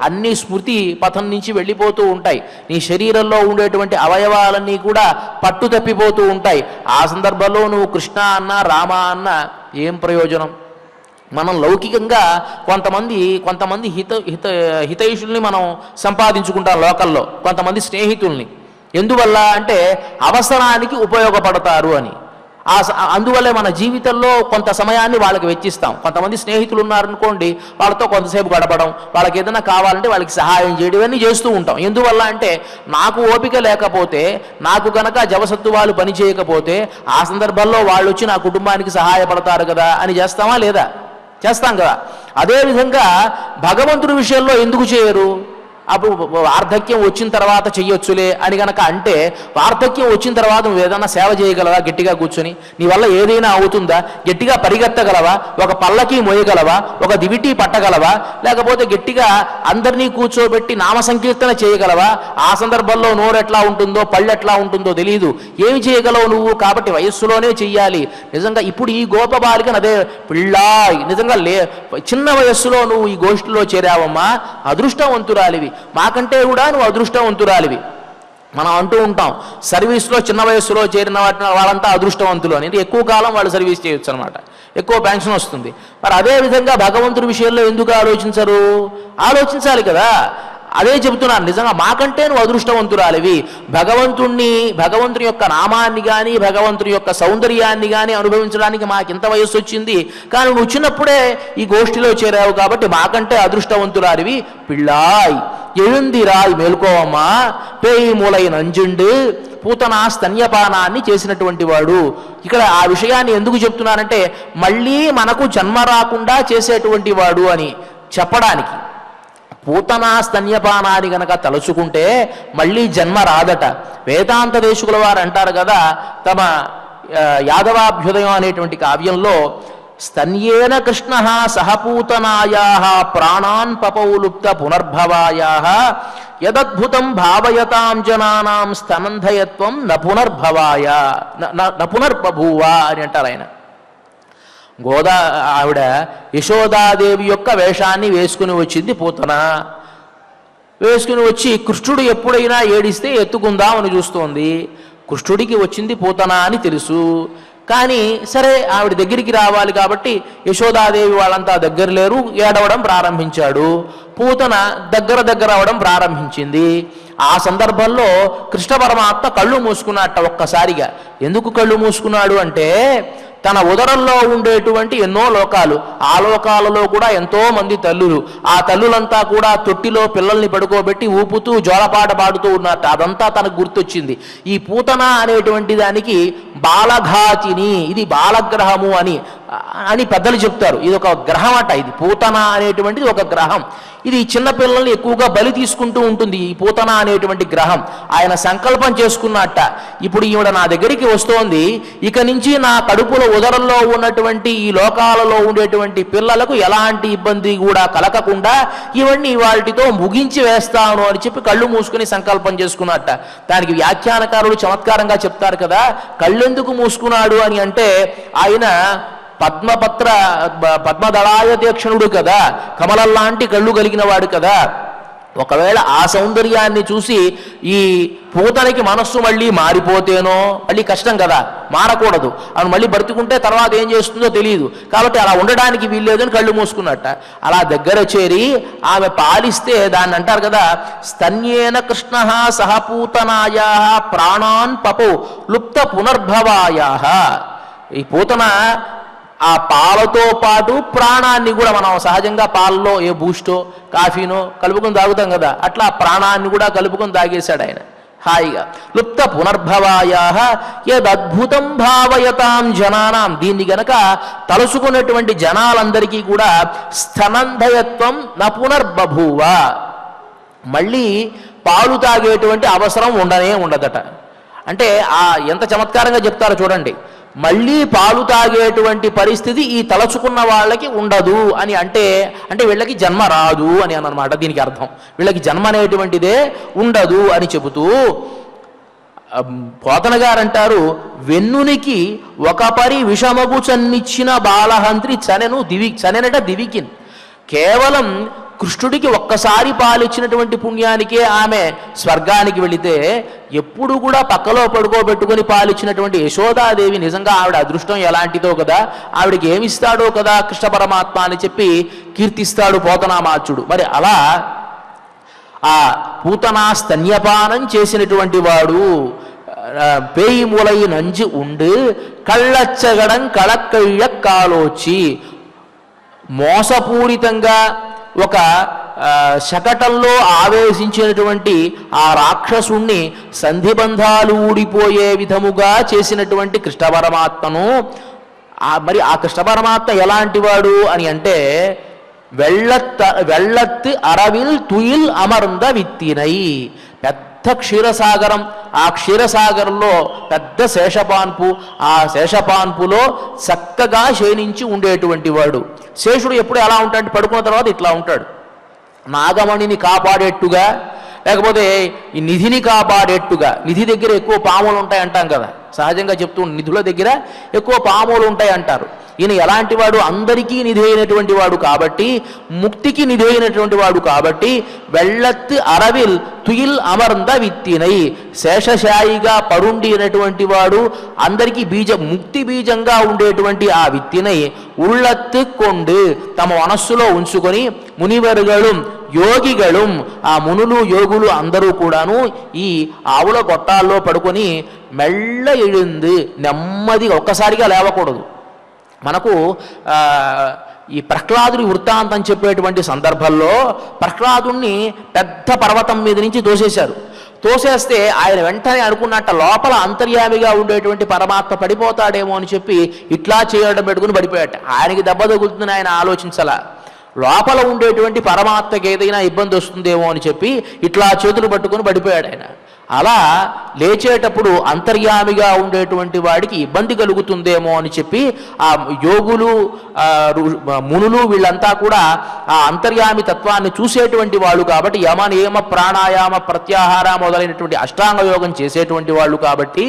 అన్ని స్మృతి పథం నుంచి వెళ్ళిపోతూ ఉంటాయి. నీ శరీరంలో ఉండేటువంటి అవయవాలన్నీ కూడా పట్టు తప్పిపోతూ ఉంటాయి. ఆ సందర్భంలో నువ్వు కృష్ణ అన్నా రామ అన్నా ఏం ప్రయోజనం? మనం లౌకికంగా కొంతమంది హితైషుల్ని మనం సంపాదించుకుంటాం లోకల్లో, కొంతమంది స్నేహితుల్ని. ఎందువల్ల అంటే అవసరానికి ఉపయోగపడతారు అని. అందువల్లే మన జీవితంలో కొంత సమయాన్ని వాళ్ళకి వెచ్చిస్తాం. కొంతమంది స్నేహితులు ఉన్నారనుకోండి, వాళ్ళతో కొంతసేపు గడపడం, వాళ్ళకి ఏదైనా కావాలంటే వాళ్ళకి సహాయం చేయడం ఇవన్నీ చేస్తూ ఉంటాం. ఎందువల్ల అంటే నాకు ఓపిక లేకపోతే, నాకు గనక జవసత్తువాలు పని చేయకపోతే ఆ సందర్భంలో వాళ్ళు వచ్చి నా కుటుంబానికి సహాయపడతారు కదా అని చేస్తామా లేదా? చేస్తాం కదా. అదేవిధంగా భగవంతుడి విషయంలో ఎందుకు చేయరు? అప్పుడు వార్ధక్యం వచ్చిన తర్వాత చెయ్యొచ్చులే అని గనక అంటే వార్ధక్యం వచ్చిన తర్వాత నువ్వు ఏదైనా సేవ చేయగలవా? గట్టిగా కూర్చొని నీ వల్ల ఏదైనా అవుతుందా? గట్టిగా పరిగెత్తగలవా? ఒక పల్లకి మోయగలవా? ఒక దివిటీ పట్టగలవా? లేకపోతే గట్టిగా అందరినీ కూర్చోబెట్టి నామ సంకీర్తన చేయగలవా? ఆ సందర్భంలో నోరు ఎట్లా ఉంటుందో పళ్ళు ఎట్లా ఉంటుందో తెలియదు. ఏమి చేయగలవు నువ్వు? కాబట్టి వయస్సులోనే చెయ్యాలి. నిజంగా ఇప్పుడు ఈ గోపబాలిక అదే పిళ్ళాయ్ నిజంగా చిన్న వయస్సులో నువ్వు ఈ గోష్ఠిలో చేరావమ్మా, అదృష్టవంతురాలివి. మాకంటే కూడా నువ్వు అదృష్టవంతురాలివి. మనం అంటూ ఉంటాం సర్వీస్లో చిన్న వయస్సులో చేరిన వాళ్ళంతా అదృష్టవంతులు అని. ఎక్కువ కాలం వాళ్ళు సర్వీస్ చేయొచ్చు అనమాట, ఎక్కువ పెన్షన్ వస్తుంది. మరి అదేవిధంగా భగవంతుడి విషయంలో ఎందుకు ఆలోచించరు? ఆలోచించాలి కదా. అదే చెబుతున్నాను, నిజంగా మాకంటే నువ్వు అదృష్టవంతురాలివి. భగవంతుని యొక్క నామాన్ని కానీ భగవంతుని యొక్క సౌందర్యాన్ని కానీ అనుభవించడానికి మాకింత వయస్సు వచ్చింది, కానీ నువ్వు చిన్నప్పుడే ఈ గోష్ఠిలో చేరావు కాబట్టి మాకంటే అదృష్టవంతురాలివి. పిళ్ళాయ్ எழுந்திராய் మేల్కోవమ్మా, పేయి మూలై నంజుండు పూతనా స్తన్యపానాన్ని చేసినటువంటి వాడు. ఇక్కడ ఆ విషయాన్ని ఎందుకు చెప్తున్నానంటే మళ్ళీ మనకు జన్మ రాకుండా చేసేటువంటి వాడు అని చెప్పడానికి. పూతనా స్తన్యపానాన్ని గనక తలుచుకుంటే మళ్ళీ జన్మ రాదట. వేదాంత దేశకుల వారు అంటారు కదా తమ యాదవాభ్యుదయం అనేటువంటి కావ్యంలో, స్తన్యేన కృష్ణ సహపూతనాయా ప్రాణాన్ పపౌలుప్త పునర్భవాయా యదద్భుతం భావయతాం జనానాం స్తనంధయత్వం నపునర్భవాయ నపునర్బభూవ అని అంటారు ఆయన. ఆవిడ యశోదాదేవి యొక్క వేషాన్ని వేసుకుని వచ్చింది పూతన. వేసుకుని వచ్చి కృష్ణుడు ఎప్పుడైనా ఏడిస్తే ఎత్తుకుందామని చూస్తోంది. కృష్ణుడికి వచ్చింది పూతన అని తెలుసు. కానీ సరే ఆవిడ దగ్గరికి రావాలి కాబట్టి యశోదాదేవి వాళ్ళంతా దగ్గర లేరు, ఏడవడం ప్రారంభించాడు. పూతన దగ్గర అవడం ప్రారంభించింది. ఆ సందర్భంలో కృష్ణ పరమాత్మ కళ్ళు మూసుకున్నట్ట ఒక్కసారిగా. ఎందుకు కళ్ళు మూసుకున్నాడు అంటే తన ఉదరంలో ఉండేటువంటి ఎన్నో లోకాలు, ఆ లోకాలలో కూడా ఎంతో మంది తల్లులు, ఆ తల్లులంతా కూడా తొట్టిలో పిల్లల్ని పడుకోబెట్టి ఊపుతూ జోలపాట పాడుతూ ఉన్నట్టు అదంతా తనకు గుర్తొచ్చింది. ఈ పూతన అనేటువంటి దానికి బాలఘాతిని, ఇది బాలగ్రహము అని పెద్దలు చెప్తారు. ఇది ఒక గ్రహం అట. ఇది పూతన అనేటువంటిది ఒక గ్రహం. ఇది చిన్నపిల్లల్ని ఎక్కువగా బలి తీసుకుంటూ ఉంటుంది ఈ పూతన అనేటువంటి గ్రహం. ఆయన సంకల్పం చేసుకున్నట్ట, ఇప్పుడు ఈవిడ నా దగ్గరికి వస్తోంది, ఇక నుంచి నా కడుపులో ఉదరంలో ఉన్నటువంటి ఈ లోకాలలో ఉండేటువంటి పిల్లలకు ఎలాంటి ఇబ్బంది కూడా కలగకుండా ఇవన్నీ వాటితో ముగించి వేస్తాను అని చెప్పి కళ్ళు మూసుకుని సంకల్పం చేసుకున్నట్ట. దానికి వ్యాఖ్యానకారులు చమత్కారంగా చెప్తారు కదా, కళ్ళెందుకు మూసుకున్నాడు అని అంటే ఆయన పద్మదళాయ తీక్షణుడు కదా, కమలల్లాంటి కళ్ళు కలిగిన వాడు కదా. ఒకవేళ ఆ సౌందర్యాన్ని చూసి ఈ పూతనికి మనస్సు మళ్ళీ మారిపోతేనో మళ్ళీ కష్టం కదా, మారకూడదు. ఆమె మళ్ళీ బ్రతుకుంటే తర్వాత ఏం చేస్తుందో తెలియదు. కాబట్టి అలా ఉండడానికి వీల్లేదని కళ్ళు మూసుకున్నట్ట. అలా దగ్గర చేరి ఆమె పాలిస్తే దాన్ని అంటారు కదా, స్తన్యేన కృష్ణ సహపూతనాయా ప్రాణాన్ పపో లుప్త పునర్భవాయా. ఈ పూతన ఆ పాలతో పాటు ప్రాణాన్ని కూడా, మనం సహజంగా పాలలో ఏ బూస్టో కాఫీనో కలుపుకొని తాగుతాం కదా, అట్లా ప్రాణాన్ని కూడా కలుపుకొని తాగేశాడు ఆయన హాయిగా. లుప్త పునర్భవాయా యదద్భుతం భావయతాం జనానాం. దీన్ని గనక తలుసుకున్నటువంటి జనాలందరికీ కూడా స్తనందయత్వం న పునర్బభూవ, మళ్ళీ పాలు తాగేటువంటి అవసరం ఉండదట. అంటే ఎంత చమత్కారంగా చెప్తారో చూడండి. మళ్ళీ పాలు తాగేటువంటి పరిస్థితి ఈ తలచుకున్న వాళ్ళకి ఉండదు అని అంటే వీళ్ళకి జన్మ రాదు అని అన్నమాట దీనికి అర్థం. వీళ్ళకి జన్మ అనేటువంటిదే ఉండదు అని చెబుతూ పోతన గారు అంటారు, వెన్నునికి ఒక పరి విషమగు చన్నిచ్చిన బాలహంత్రి చనెనట దివికిన్. కేవలం కృష్ణుడికి ఒక్కసారి పాలిచ్చినటువంటి పుణ్యానికే ఆమె స్వర్గానికి వెళితే ఎప్పుడు కూడా పక్కలో పడుకోబెట్టుకుని పాలిచ్చినటువంటి యశోదాదేవి నిజంగా ఆవిడ అదృష్టం ఎలాంటిదో కదా, ఆవిడకి ఏమిస్తాడో కదా కృష్ణ పరమాత్మ అని చెప్పి కీర్తిస్తాడు పోతనామాచుడు. మరి అలా ఆ పూతనా స్తన్యపానం చేసినటువంటి వాడు పేయి మూలై నంజి ఉండు కళ్ళచ్చగడం కళక్కయ్య కాలోచి, మోసపూరితంగా ఒక శకటంలో ఆవేశించినటువంటి ఆ రాక్షసుణ్ణి సంధిబంధాలు ఊడిపోయే విధముగా చేసినటువంటి కృష్ణ పరమాత్మను, మరి ఆ కృష్ణ పరమాత్మ ఎలాంటి వాడు అని అంటే వెள்ளత్తు అరవిల్ తుయిల్ అమర్ంద విత్తినై. పెద్ద క్షీరసాగరం, ఆ క్షీరసాగరంలో పెద్ద శేషపాన్పు, ఆ శేషపాన్పులో చక్కగా శయనించి ఉండేటువంటి వాడు. శేషుడు ఎప్పుడు ఎలా ఉంటాడు, పడుకున్న తర్వాత ఇట్లా ఉంటాడు, నాగమణిని కాపాడేట్టుగా, లేకపోతే ఈ నిధిని కాపాడేట్టుగా. నిధి దగ్గర ఎక్కువ పాములు ఉంటాయి అంటాం కదా, సహజంగా చెప్తూ నిధుల దగ్గర ఎక్కువ పాములు ఉంటాయి అంటారు. ఈయన ఎలాంటి వాడు, అందరికీ నిధి అయినటువంటి వాడు కాబట్టి, ముక్తికి నిధి అయినటువంటి వాడు కాబట్టి, వెள்ளత్తు అరవిల్ తుయిల్ అమర్ంద విత్తినై, శేషశాయిగా పరుండినటువంటి వాడు, అందరికీ ముక్తి బీజంగా ఉండేటువంటి ఆ విత్తినై ఉళ్ళత్తు కొండు తమ మనస్సులో ఉంచుకొని మునివరుగళు యోగిగళు, ఆ మునులు యోగులు అందరూ కూడాను ఈ ఆవుల గొట్టాల్లో పడుకొని మెల్ల ఎഴുంది, నెమ్మదిగా ఒక్కసారిగా లేవకూడదు. మనకు ఈ ప్రహ్లాదుడి వృత్తాంతం చెప్పేటువంటి సందర్భంలో ప్రహ్లాదుణ్ణి పెద్ద పర్వతం మీద నుంచి తోసేశారు. తోసేస్తే ఆయన వెంటనే అనుకున్నట్ట లోపల అంతర్యామిగా ఉండేటువంటి పరమాత్మ పడిపోతాడేమో అని చెప్పి ఇట్లా చేయడం పెట్టుకుని పడిపోయాట. ఆయనకి దెబ్బ తగులుతుందని ఆయన ఆలోచించాల, లోపల ఉండేటువంటి పరమాత్మకి ఏదైనా ఇబ్బంది వస్తుందేమో అని చెప్పి ఇట్లా చేతులు పట్టుకుని పడిపోయాడు ఆయన. అలా లేచేటప్పుడు అంతర్యామిగా ఉండేటువంటి వాడికి ఇబ్బంది కలుగుతుందేమో అని చెప్పి ఆ యోగులు మునులు వీళ్ళంతా కూడా ఆ అంతర్యామి తత్వాన్ని చూసేటువంటి వాళ్ళు కాబట్టి, యమ నియమ ప్రాణాయామ ప్రత్యాహార మొదలైనటువంటి అష్టాంగ యోగం చేసేటువంటి వాళ్ళు కాబట్టి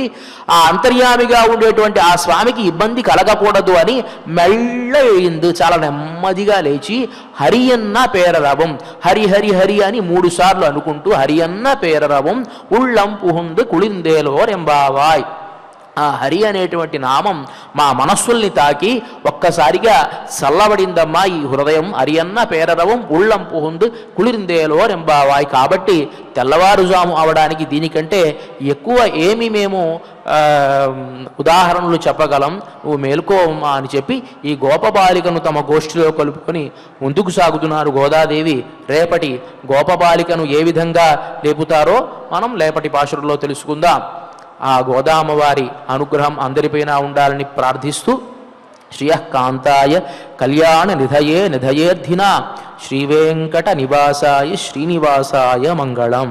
ఆ అంతర్యామిగా ఉండేటువంటి ఆ స్వామికి ఇబ్బంది కలగకూడదు అని మెల్ల వేయింది, చాలా నెమ్మదిగా లేచి హరియన్న పేరరవం, హరి హరి హరి అని 3 సార్లు అనుకుంటూ హరియన్న పేరరవం ఉళ్ళం పుహుందు కుళిందేలోర్ ఎంబావాయ్. ఆ హరి అనేటువంటి నామం మా మనస్సుల్ని తాకి ఒక్కసారిగా చల్లబడిందమ్మా ఈ హృదయం. అరియన్న పేరరవం ఉళ్ళం పుహుందు కుళిందేలో రెంబావాయ్. కాబట్టి తెల్లవారుజాము అవడానికి దీనికంటే ఎక్కువ ఏమి మేము ఉదాహరణలు చెప్పగలం, నువ్వు మేలుకోవమ్మా అని చెప్పి ఈ గోపబాలికను తమ గోష్ఠిలో కలుపుకొని ముందుకు సాగుతున్నారు గోదాదేవి. రేపటి గోపబాలికను ఏ విధంగా లేపుతారో మనం లేపటి పాశురంలో తెలుసుకుందాం. ఆ గోదామవారి అనుగ్రహం అందరిపైన ఉండాలని ప్రార్థిస్తూ శ్రియఃకాంతాయ కళ్యాణ నిధయే నిధయేర్థిన శ్రీవేంకట నివాసాయ శ్రీనివాసాయ మంగళం.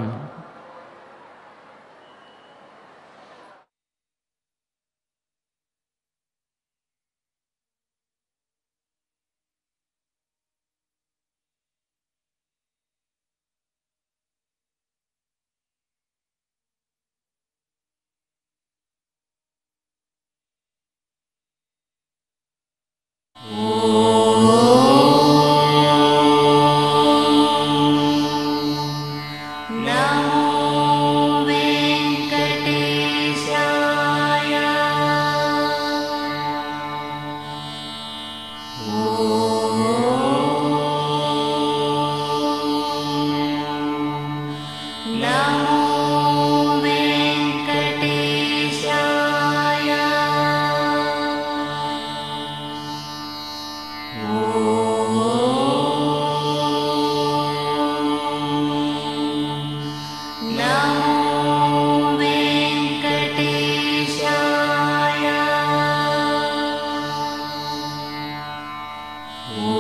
Oh